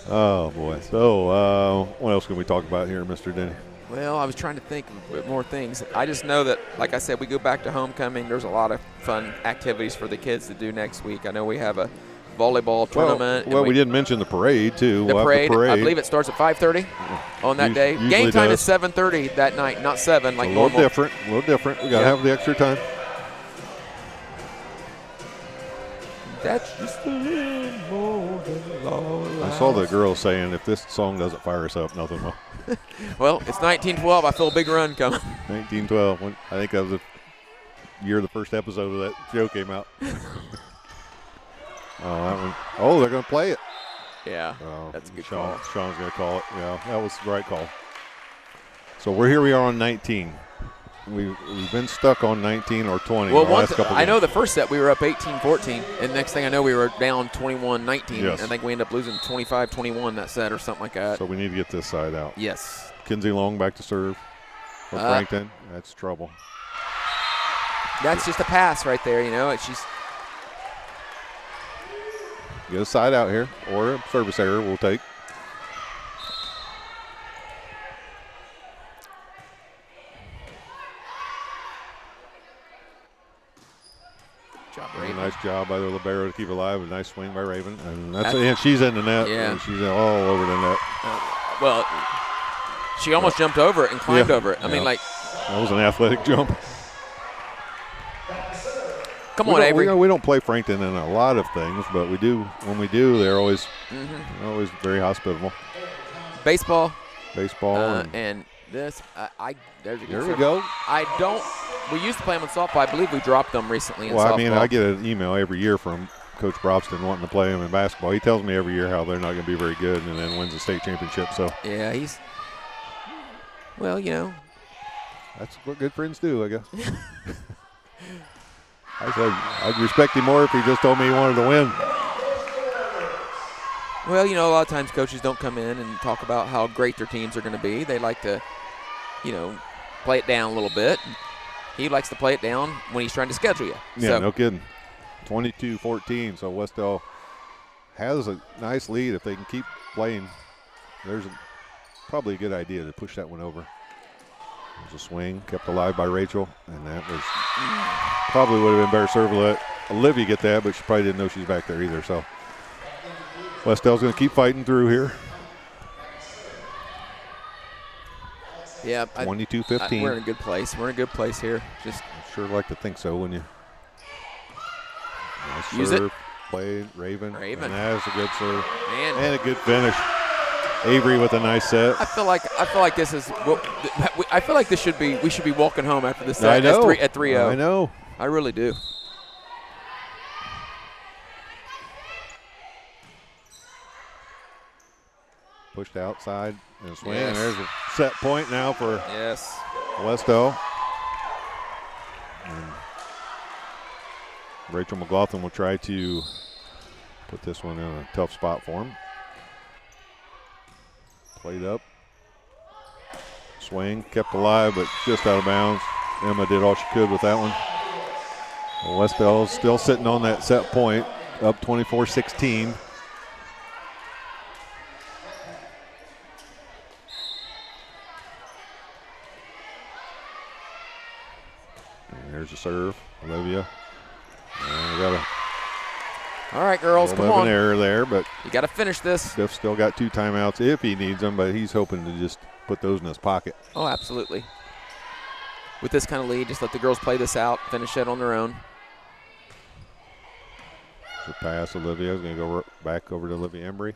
Oh, boy. So what else can we talk about here, Mr. Denny? Well, I was trying to think of more things. I just know that, like I said, we go back to homecoming. There's a lot of fun activities for the kids to do next week. I know we have a volleyball tournament. Well, we didn't mention the parade, too. The parade, I believe it starts at 5:30 on that day. Game time is 7:30 that night, not 7 like normal. A little different. We got to have the extra time. That's just a little more than all I saw the girls saying, if this song doesn't fire us up, nothing will. Well, it's 1912. I feel a big run coming. 1912. I think that was the year the first episode of that show came out. That one. Oh, they're going to play it. Yeah, that's a good call. Sean's going to call it. Yeah, that was the right call. So we are on 19. We've been stuck on 19 or 20. Well, I know the first set we were up 18-14, and next thing I know we were down 21-19. Yes. I think we ended up losing 25-21 that set or something like that. So we need to get this side out. Yes. Kinsey Long back to serve for Frankton. That's trouble. That's just a pass right there, She's get a side out here, or a service error we'll take. Nice job by the libero to keep it alive. A nice swing by Raven. And and she's in the net. Yeah. And she's all over the net. Well, she almost jumped over it and climbed over it. I mean, like. That was an athletic jump. Come on, Avery. We don't play Frankton in a lot of things, but we do. When we do, they're always always very hospitable. Baseball. And this, there's a good there we go. We used to play them in softball. I believe we dropped them recently in softball. Well, I mean, I get an email every year from Coach Brobston wanting to play them in basketball. He tells me every year how they're not going to be very good, and then wins the state championship. So yeah, that's what good friends do, I guess. I said I'd respect him more if he just told me he wanted to win. Well, a lot of times coaches don't come in and talk about how great their teams are going to be. They like to, play it down a little bit. He likes to play it down when he's trying to schedule you. Yeah, no kidding. 22-14, so Wes-Del has a nice lead. If they can keep playing, there's probably a good idea to push that one over. There's a swing, kept alive by Rachel, and that was probably would have been better serve to let Olivia get that, but she probably didn't know she was back there either. So Wes-Del's going to keep fighting through here. Yeah, 22-15. We're in a good place. We're in a good place here. Just sure like to think so, wouldn't you? Nice use serve, it. played Raven. And that is a good serve and a good finish. Avery with a nice set. I feel like this is. I feel like this should be. We should be walking home after this I set know. at 3-0. I know. I really do. Pushed outside and swing. Yes. And there's a set point now for Yes. Wes-Del. And Rachel McLaughlin will try to put this one in a tough spot for him. Played up. Swing, kept alive, but just out of bounds. Emma did all she could with that one. Wes-Del still sitting on that set point, up 24-16. And there's a serve, Olivia. And we got all right, girls, a come little bit on. of an error there, but you got to finish this. Biff still got 2 timeouts if he needs them, but he's hoping to just put those in his pocket. Oh, absolutely. With this kind of lead, just let the girls play this out, finish it on their own. The pass, Olivia is going to go back over to Olivia Embry.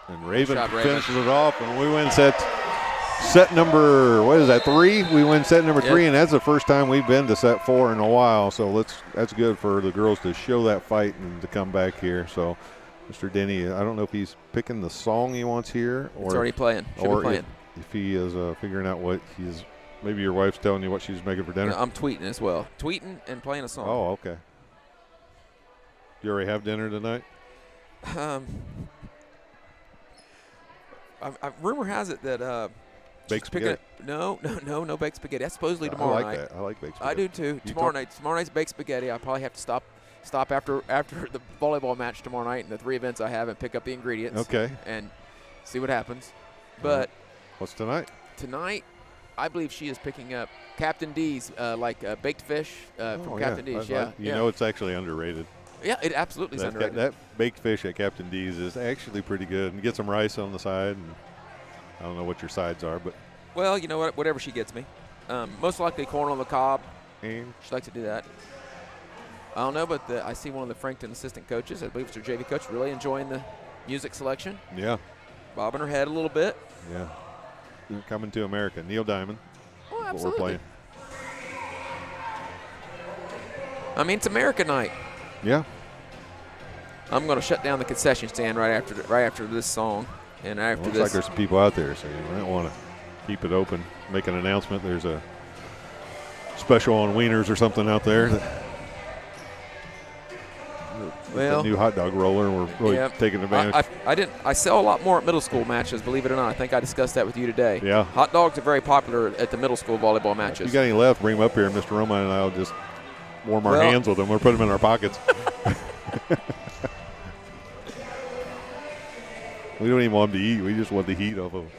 And Raven finishes it off, and we win set number, what is that, 3? We win set number 3, and that's the first time we've been to set 4 in a while. So that's good for the girls to show that fight and to come back here. So Mr. Denny, I don't know if he's picking the song he wants here, or it's already playing. Should be playing. If he is figuring out what he's. Maybe your wife's telling you what she's making for dinner. No, I'm tweeting as well. Tweeting and playing a song. Oh, okay. You already have dinner tonight? Rumor has it that baked spaghetti. No baked spaghetti. That's supposedly tomorrow night. I like that. I like baked spaghetti. I do too. Tomorrow night's baked spaghetti. I probably have to stop after the volleyball match tomorrow night and the 3 events I have and pick up the ingredients. Okay. And see what happens. But what's tonight? Tonight, I believe she is picking up Captain D's baked fish from Captain D's. You know it's actually underrated. Yeah, it absolutely is underrated. That baked fish at Captain D's is actually pretty good. And get some rice on the side. And I don't know what your sides are, but. Well, you know what? Whatever she gets me. Most likely corn on the cob. And she'd like to do that. I don't know, but I see one of the Frankton assistant coaches, I believe it's their JV coach, really enjoying the music selection. Yeah. Bobbing her head a little bit. Yeah. Coming to America. Neil Diamond. Oh, absolutely. What we're playing. I mean, it's America night. Yeah. I'm going to shut down the concession stand right after this song. And after looks this. like there's some people out there, so you might want to keep it open. Make an announcement. There's a special on wieners or something out there. Well, the new hot dog roller, and we're really taking advantage. I sell a lot more at middle school matches, believe it or not. I think I discussed that with you today. Yeah. Hot dogs are very popular at the middle school volleyball matches. If you got any left, bring them up here, and Mr. Roma and I will just warm our hands with them or put them in our pockets. We don't even want them to eat. We just want the heat off of them.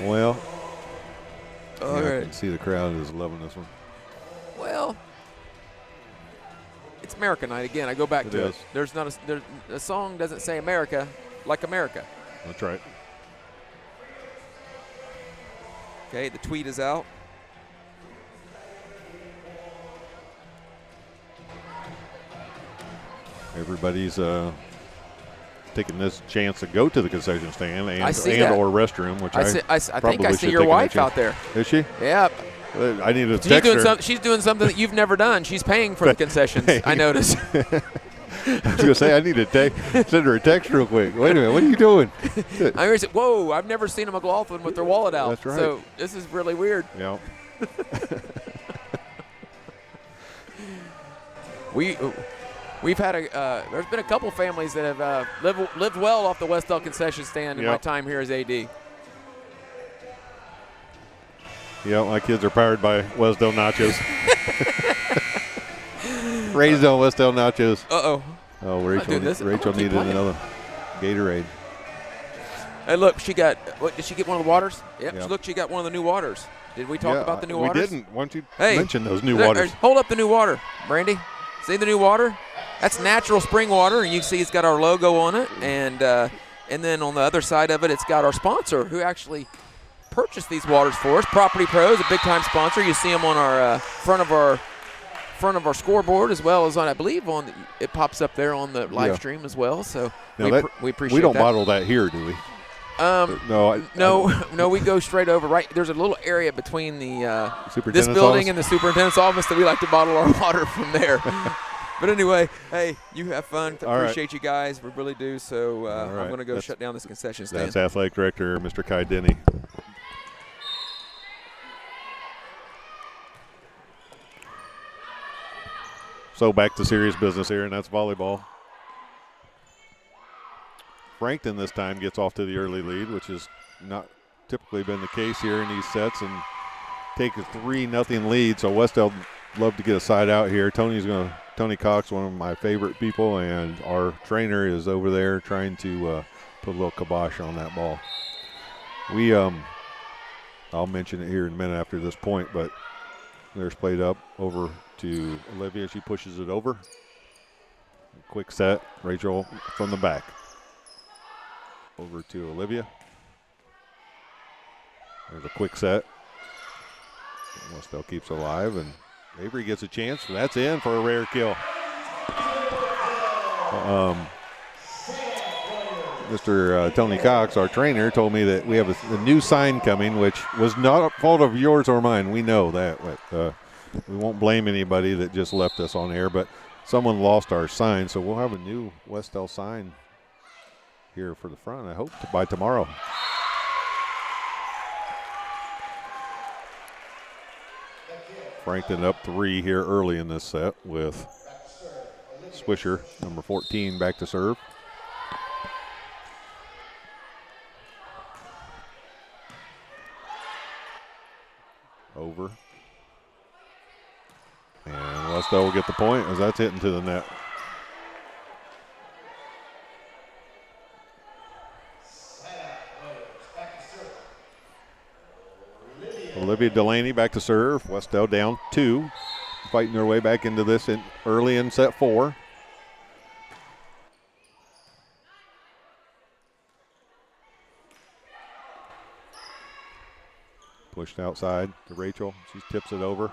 Well, all right. I can see the crowd is loving this one. Well, it's America night again. I go back to it. There's not the song doesn't say America like America. That's right. Okay, the tweet is out. Everybody's taking this chance to go to the concession stand and that. or restroom, which I think I see your wife out there. Is she? Yep. I need to text her. She's doing something that you've never done. She's paying for the concessions, I noticed. I was going to say, I need to send her a text real quick. Wait a minute, what are you doing? I heard, whoa, I've never seen a McLaughlin with their wallet out. That's right. So this is really weird. Yeah. We've had there's been a couple families that have lived well off the Wes-Del concession stand in my time here as AD. Yeah, my kids are powered by Wes-Del nachos. Raised on Wes-Del nachos. Uh-oh. Oh, Rachel needed another Gatorade. Hey, look, did she get one of the waters? Yep. Look, she got one of the new waters. Did we talk about the new waters? We didn't. Why don't you mention those new waters? Hold up the new water, Brandy. See the new water? That's natural spring water, and you can see it's got our logo on it. And then on the other side of it, it's got our sponsor who actually purchased these waters for us. Property Pros, a big-time sponsor. You see them on our front of our scoreboard, as well as on, I believe, it pops up there on the live stream as well. So we appreciate that. We don't bottle that here, do we? No, we go straight over. Right, there's a little area between this building office? and the superintendent's office that we like to bottle our water from there. But anyway, hey, you have fun. Appreciate you guys. We really do. So I'm going to go shut down this concession stand. That's Athletic Director Mr. Kai Denny. So back to serious business here, and that's volleyball. Frankton this time gets off to the early lead, which has not typically been the case here in these sets, and take a 3-0 lead. So Wes-Del love to get a side out here. Tony Cox, one of my favorite people, and our trainer is over there trying to put a little kibosh on that ball. I'll mention it here in a minute after this point, but there's played up over to Olivia. She pushes it over. Quick set. Rachel from the back. Over to Olivia. There's a quick set. Wes-Del keeps alive, and Avery gets a chance. That's in for a rare kill. Mr. Tony Cox, our trainer, told me that we have a new sign coming, which was not a fault of yours or mine. We know that. But, we won't blame anybody that just left us on air, but someone lost our sign, so we'll have a new Wes-Del sign here for the front, I hope, by tomorrow. Frankton up 3 here early in this set with Swisher, number 14, back to serve. Over. And Wes-Del will get the point as that's hitting to the net. Olivia Delaney back to serve. Wes-Del down 2. Fighting their way back into this early in set 4. Pushed outside to Rachel. She tips it over.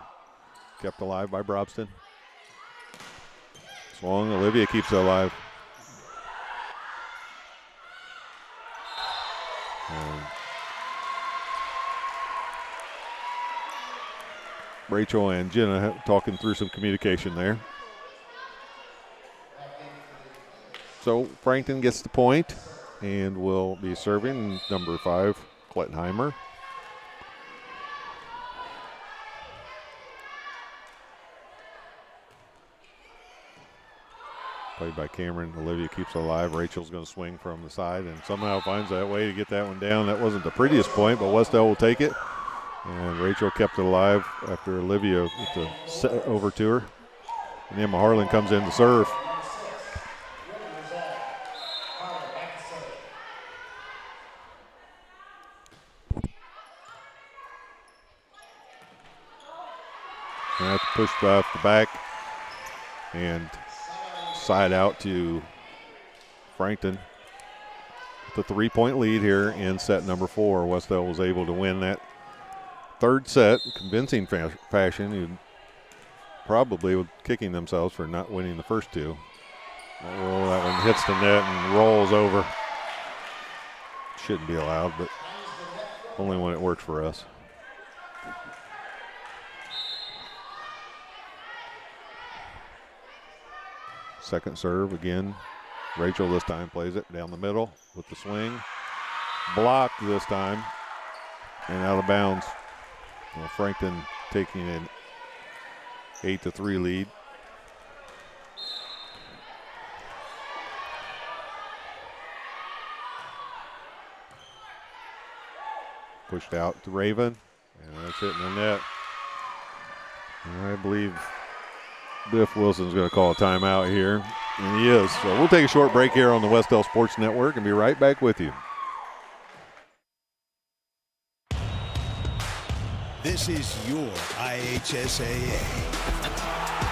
Kept alive by Brobston. Swung. Olivia keeps it alive. And Rachel and Jenna talking through some communication there. So Frankton gets the point and will be serving number 5, Klettenheimer. Played by Cameron. Olivia keeps it alive. Rachel's going to swing from the side and somehow finds that way to get that one down. That wasn't the prettiest point, but Wes-Del will take it. And Rachel kept it alive after Olivia with the set over to her. And Emma Harlan comes in to serve. And that's pushed off the back and side out to Frankton. The 3-point lead here in set number 4. Wes-Del was able to win that third set, convincing fashion. You probably kicking themselves for not winning the first two. Oh, that one hits the net and rolls over. Shouldn't be allowed, but only when it works for us. Second serve again. Rachel this time plays it down the middle with the swing. Blocked this time and out of bounds. Well, Frankton taking an 8-3 lead. Pushed out to Raven, and that's hitting the net. And I believe Biff Wilson's going to call a timeout here, and he is. So we'll take a short break here on the Wes-Del Sports Network and be right back with you. This is your IHSAA.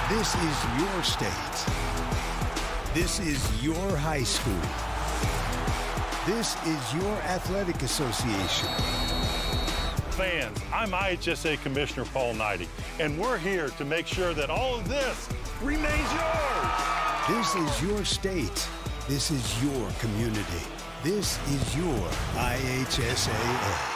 This is your state. This is your high school. This is your athletic association. Fans, I'm IHSA Commissioner Paul Knighty, and we're here to make sure that all of this remains yours. This is your state. This is your community. This is your IHSAA.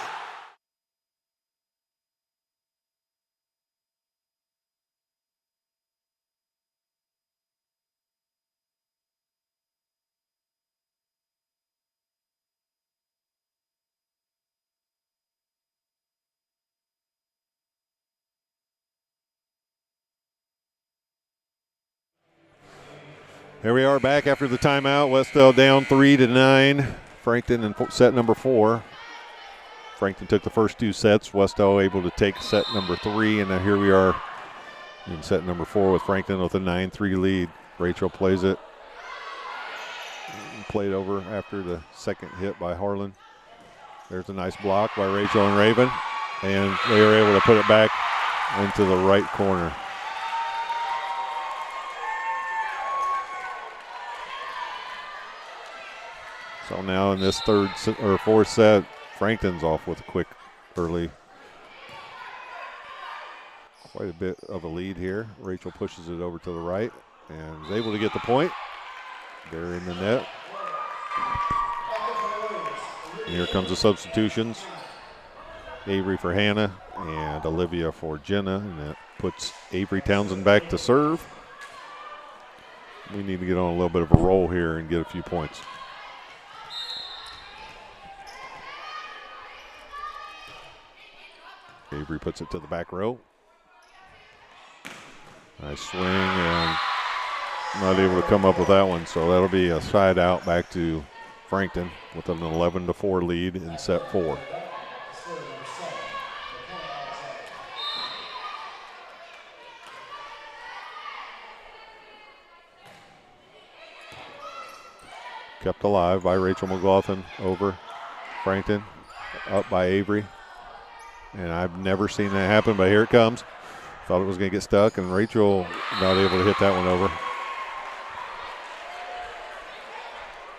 Here we are back after the timeout. Wes-Del down 3-9. Frankton in set number 4. Frankton took the first two sets. Wes-Del able to take set number 3, and now here we are in set number 4 with Frankton with a 9-3 lead. Rachel plays it. Played over after the second hit by Harlan. There's a nice block by Rachel and Raven, and they are able to put it back into the right corner. So now in this fourth set, Frankton's off with a quick early. Quite a bit of a lead here. Rachel pushes it over to the right and is able to get the point. They're in the net. And here comes the substitutions. Avery for Hannah and Olivia for Jenna, and that puts Avery Townsend back to serve. We need to get on a little bit of a roll here and get a few points. Avery puts it to the back row. Nice swing, and not able to come up with that one, so that'll be a side out back to Frankton with an 11-4 lead in set 4. Kept alive by Rachel McLaughlin over Frankton, up by Avery. And I've never seen that happen, but here it comes. Thought it was going to get stuck, and Rachel not able to hit that one over.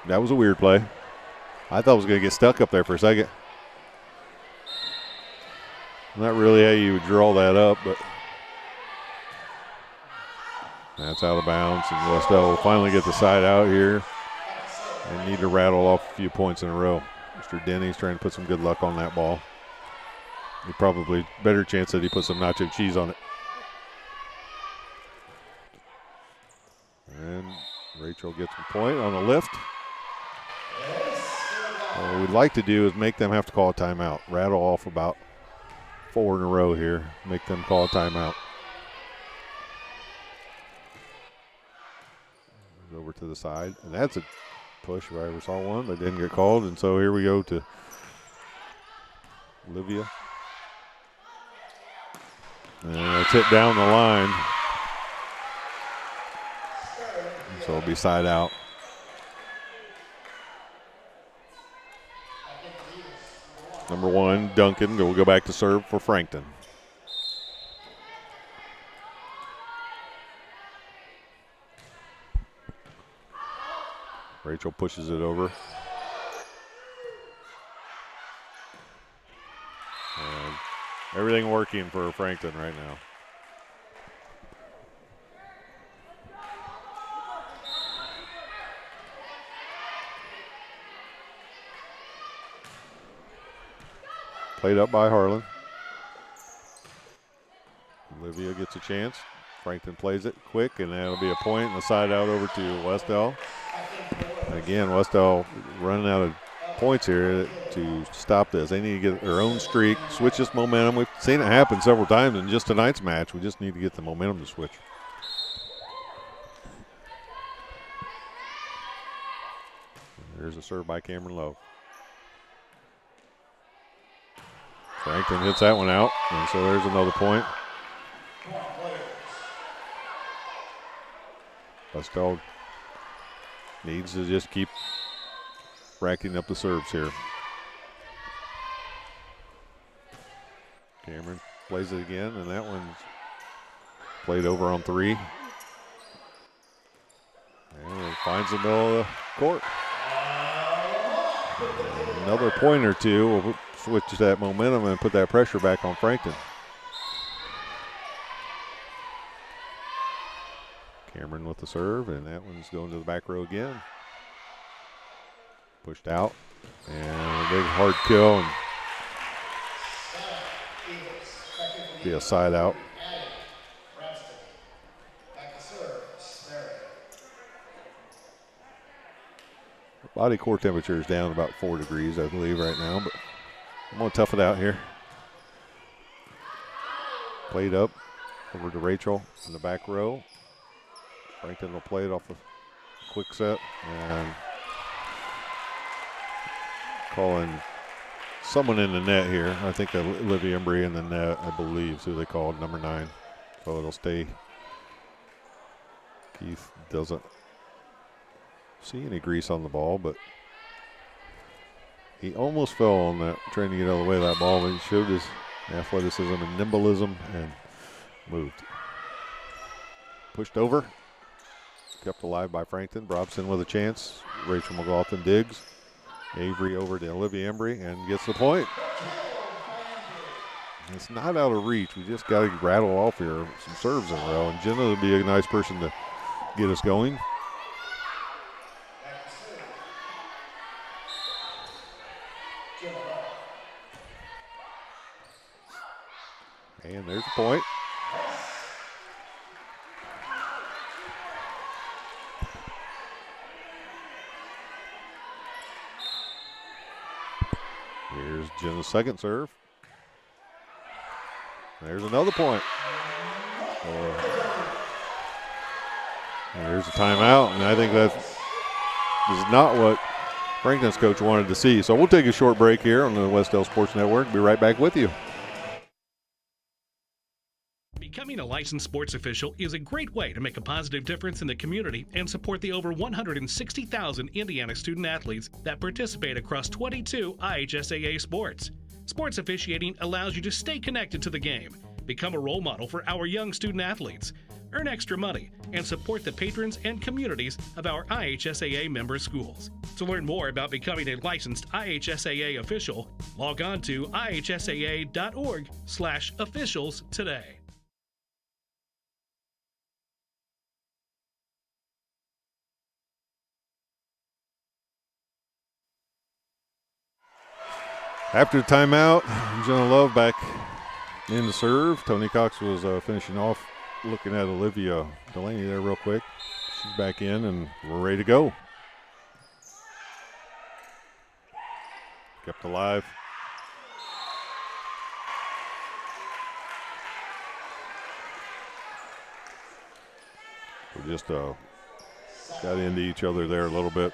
That was a weird play. I thought it was going to get stuck up there for a second. Not really how you would draw that up, but that's out of bounds, and Wes-Del will finally get the side out here and need to rattle off a few points in a row. Mr. Denny's trying to put some good luck on that ball. He probably better chance that he put some nacho cheese on it. And Rachel gets a point on a lift. What we'd like to do is make them have to call a timeout. Rattle off about 4 in a row here. Make them call a timeout. Over to the side. And that's a push if I ever saw one, but didn't get called. And so here we go to Olivia. And it's hit down the line. So it'll be side out. Number 1, Duncan, will go back to serve for Frankton. Rachel pushes it over. And Everything working for Frankton right now. Played up by Harlan. Olivia gets a chance. Frankton plays it quick, and that'll be a point, and the side out over to Wes-Del. Again, Wes-Del running out of points here to stop this. They need to get their own streak, switch this momentum. We've seen it happen several times in just tonight's match. We just need to get the momentum to switch. There's a serve by Cameron Lowe. Frankton hits that one out, and so there's another point. Wes-Del needs to just keep racking up the serves here. Cameron plays it again, and that one's played over on 3. And it finds the middle of the court. Another point or two will switch that momentum and put that pressure back on Frankton. Cameron with the serve, and that one's going to the back row again. Pushed out, and a big hard kill, and be a side out. Body core temperature is down about 4 degrees, I believe, right now, but I'm going to tough it out here. Played up over to Rachel in the back row. Frankton will play it off a quick set, and calling someone in the net here. I think Olivia Embry in the net, I believe, is who they called, number 9. So it'll stay. Keith doesn't see any grease on the ball, but he almost fell on that, trying to get out of the way of that ball, but he showed his athleticism and nimbleism and moved. Pushed over. Kept alive by Frankton. Brobson with a chance. Rachel McLaughlin digs. Avery over to Olivia Embry and gets the point. It's not out of reach. We just got to rattle off here some serves in a row. And Jenna would be a nice person to get us going. And there's the point. Here's Jenna's second serve. There's another point. And there's a timeout, and I think that is not what Frankton's coach wanted to see. So we'll take a short break here on the Wes-Del Sports Network. Be right back with you. Becoming a licensed sports official is a great way to make a positive difference in the community and support the over 160,000 Indiana student athletes that participate across 22 IHSAA sports. Sports officiating allows you to stay connected to the game, become a role model for our young student athletes, earn extra money, and support the patrons and communities of our IHSAA member schools. To learn more about becoming a licensed IHSAA official, log on to ihsaa.org/officials today. After the timeout, Jenna Love back in the serve. Tony Cox was finishing off, looking at Olivia Delaney there real quick. She's back in, and we're ready to go. Kept alive. We just got into each other there a little bit.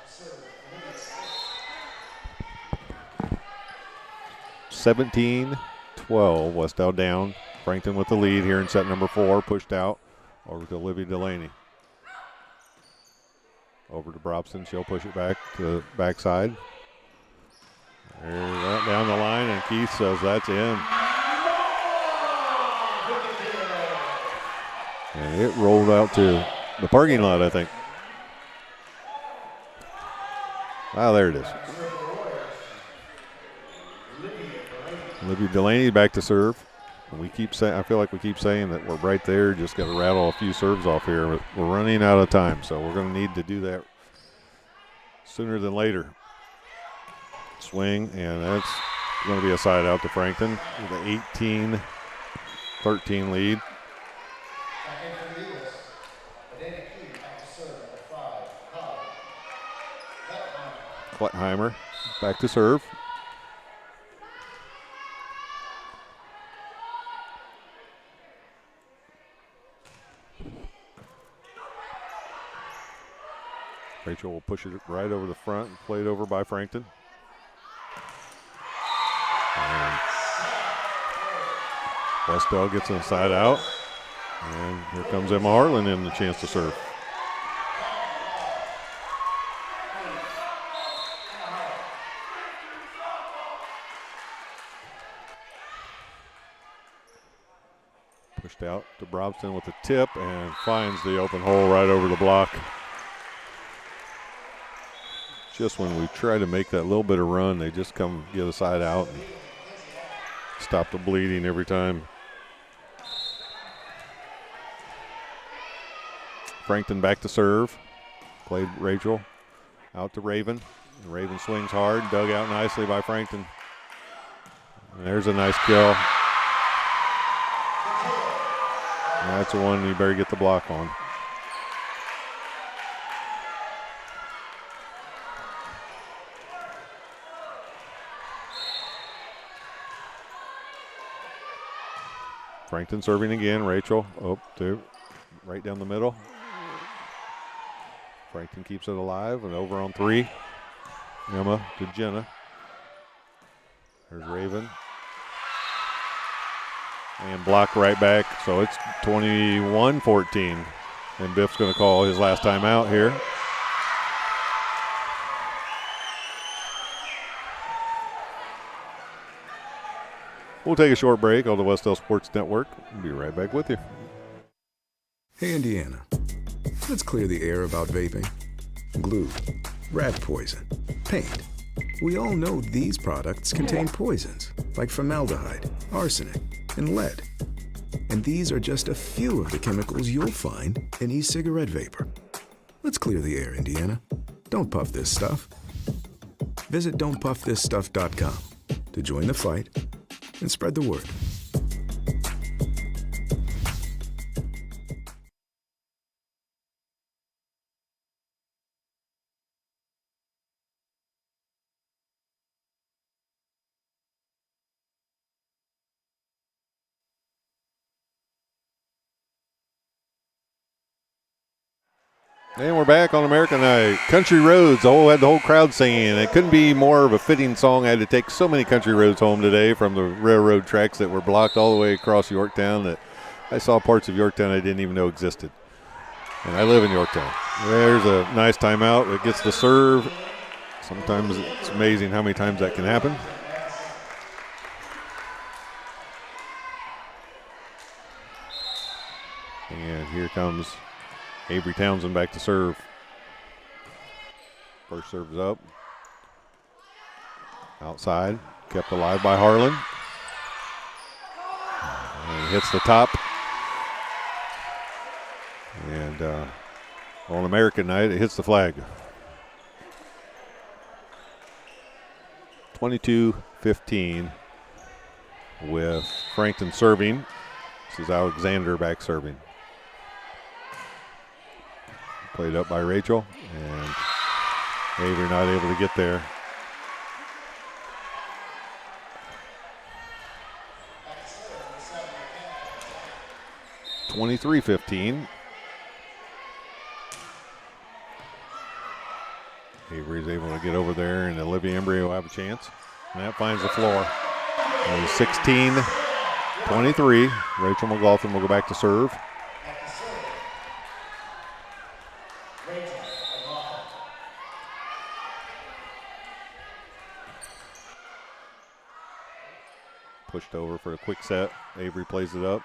17-12, Wes-Del down. Frankton with the lead here in set number 4, pushed out over to Olivia Delaney. Over to Brobson, she'll push it back to the backside. Right down the line, and Keith says that's in. And it rolled out to the parking lot, I think. Ah, there it is. Olivia Delaney back to serve. We keep saying, I feel like we keep saying that we're right there, just got to rattle a few serves off here. We're running out of time, so we're going to need to do that sooner than later. Swing, and that's going to be a side out to Frankton with an 18-13 lead. Klettheimer back to serve. Rachel will push it right over the front and played over by Frankton. And Wes-Del gets a side out. And here comes Emma Harlan in the chance to serve. Pushed out to Brobson with a tip and finds the open hole right over the block. Just when we try to make that little bit of run, they just come get a side out and stop the bleeding every time. Frankton back to serve. Played Rachel out to Raven. Raven swings hard, dug out nicely by Frankton. And there's a nice kill. And that's the one you better get the block on. Frankton serving again. Rachel right down the middle. Frankton keeps it alive and over on three. Emma to Jenna. There's Raven. And blocked right back. So it's 21-14. And Biff's going to call his last time out here. We'll take a short break on the Wes-Del Sports Network. We'll be right back with you. Hey, Indiana. Let's clear the air about vaping. Glue, rat poison, paint. We all know these products contain poisons like formaldehyde, arsenic, and lead. And these are just a few of the chemicals you'll find in e-cigarette vapor. Let's clear the air, Indiana. Don't puff this stuff. Visit don'tpuffthisstuff.com to join the fight and spread the word. And we're back on American Night. Country Roads, had the whole crowd singing. It couldn't be more of a fitting song. I had to take so many country roads home today from the railroad tracks that were blocked all the way across Yorktown that I saw parts of Yorktown I didn't even know existed. And I live in Yorktown. There's a nice timeout. It gets the serve. Sometimes it's amazing how many times that can happen. And here comes Avery Townsend back to serve. First serve is up. Outside, kept alive by Harlan. And hits the top. And on American Night, it hits the flag. 22-15 with Frankton serving. This is Alexander back serving. Played up by Rachel, and Avery not able to get there. (23-15). Avery's able to get over there, and Olivia Embry will have a chance. And that finds the floor. 16-23. Rachel McLaughlin will go back to serve. Pushed over for a quick set. Avery plays it up.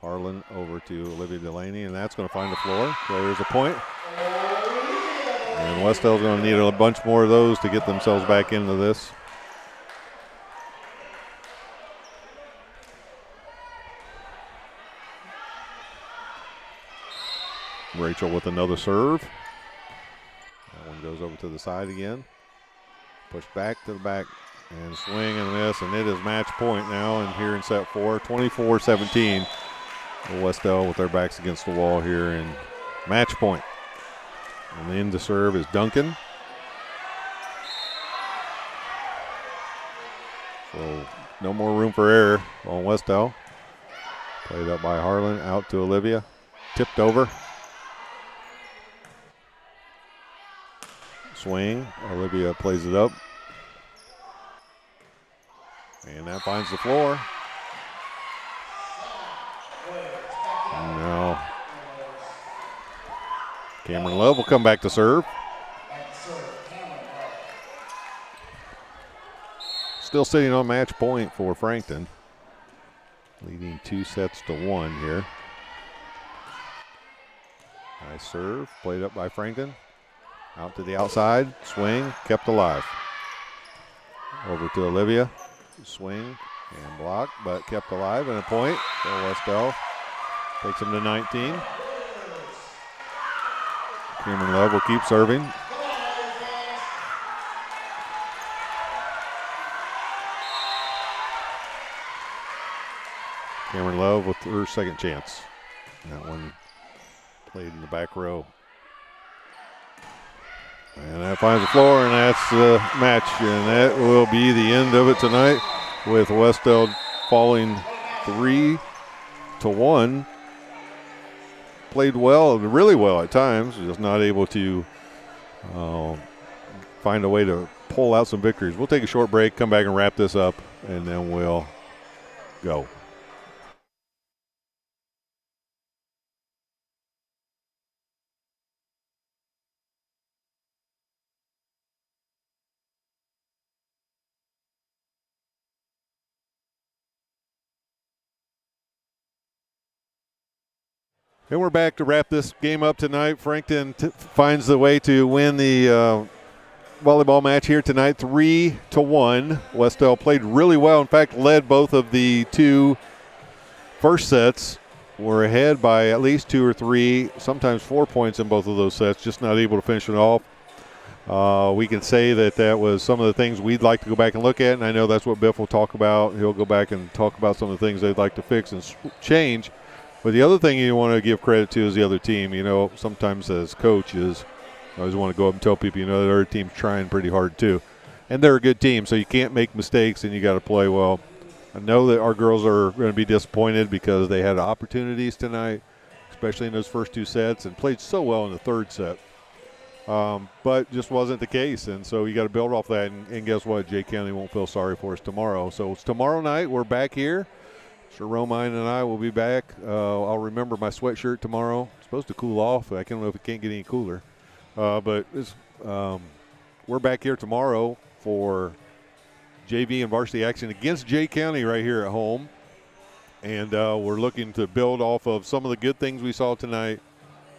Harlan over to Olivia Delaney, and that's going to find the floor. So there's a point. And Wes-Del's going to need a bunch more of those to get themselves back into this. Rachel with another serve. That one goes over to the side again. Push back to the back and swing and miss, and it is match point now and here in set 4, 24-17. Wes-Del with their backs against the wall here in match point. And in to serve is Duncan. So no more room for error on Wes-Del. Played up by Harlan, out to Olivia. Tipped over. Swing. Olivia plays it up. And that finds the floor. Now Cameron Love will come back to serve. Still sitting on match point for Frankton. Leading 2-1 here. Nice serve, played up by Frankton. Out to the outside, swing, kept alive. Over to Olivia, swing and block, but kept alive, and a point. So Wes-Del takes him to 19. Cameron Love will keep serving. Cameron Love with her second chance. That one played in the back row. And that finds the floor, and that's the match. And that will be the end of it tonight, with Wes-Del falling 3-1. Played well, really well at times, just not able to find a way to pull out some victories. We'll take a short break, come back and wrap this up, and then we'll go. And we're back to wrap this game up tonight. Frankton finds the way to win the volleyball match here tonight, 3-1. Wes-Del played really well. In fact, led both of the two first sets. Were ahead by at least 2 or 3, sometimes 4 points in both of those sets, just not able to finish it off. We can say that was some of the things we'd like to go back and look at, and I know that's what Biff will talk about. He'll go back and talk about some of the things they'd like to fix and change. But the other thing you want to give credit to is the other team. You know, sometimes as coaches, I always want to go up and tell people, the other team's trying pretty hard too. And they're a good team, so you can't make mistakes and you got to play well. I know that our girls are going to be disappointed because they had opportunities tonight, especially in those first 2 sets, and played so well in the third set. But just wasn't the case, and so you got to build off that. And guess what? Jay County won't feel sorry for us tomorrow. So it's tomorrow night. We're back here. Sir Romine and I will be back. I'll remember my sweatshirt tomorrow. It's supposed to cool off. I don't know if it can't get any cooler. But we're back here tomorrow for JV and varsity action against Jay County right here at home. And we're looking to build off of some of the good things we saw tonight.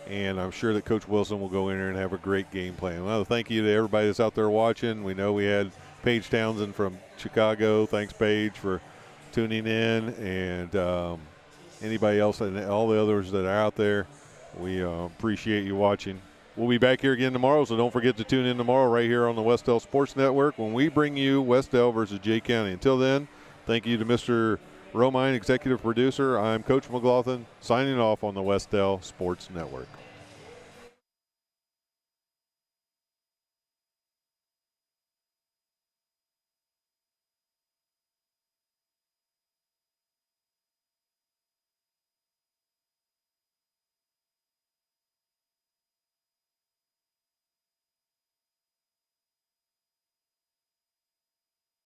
And I'm sure that Coach Wilson will go in there and have a great game plan. Well, thank you to everybody that's out there watching. We know we had Paige Townsend from Chicago. Thanks, Paige, for tuning in, and anybody else and all the others that are out there, we appreciate you watching. We'll be back here again tomorrow, so don't forget to tune in tomorrow right here on the Wes-Del Sports Network when we bring you Wes-Del versus Jay County. Until then, thank you to Mr. Romine, executive producer. I'm Coach McLaughlin, signing off on the Wes-Del Sports Network.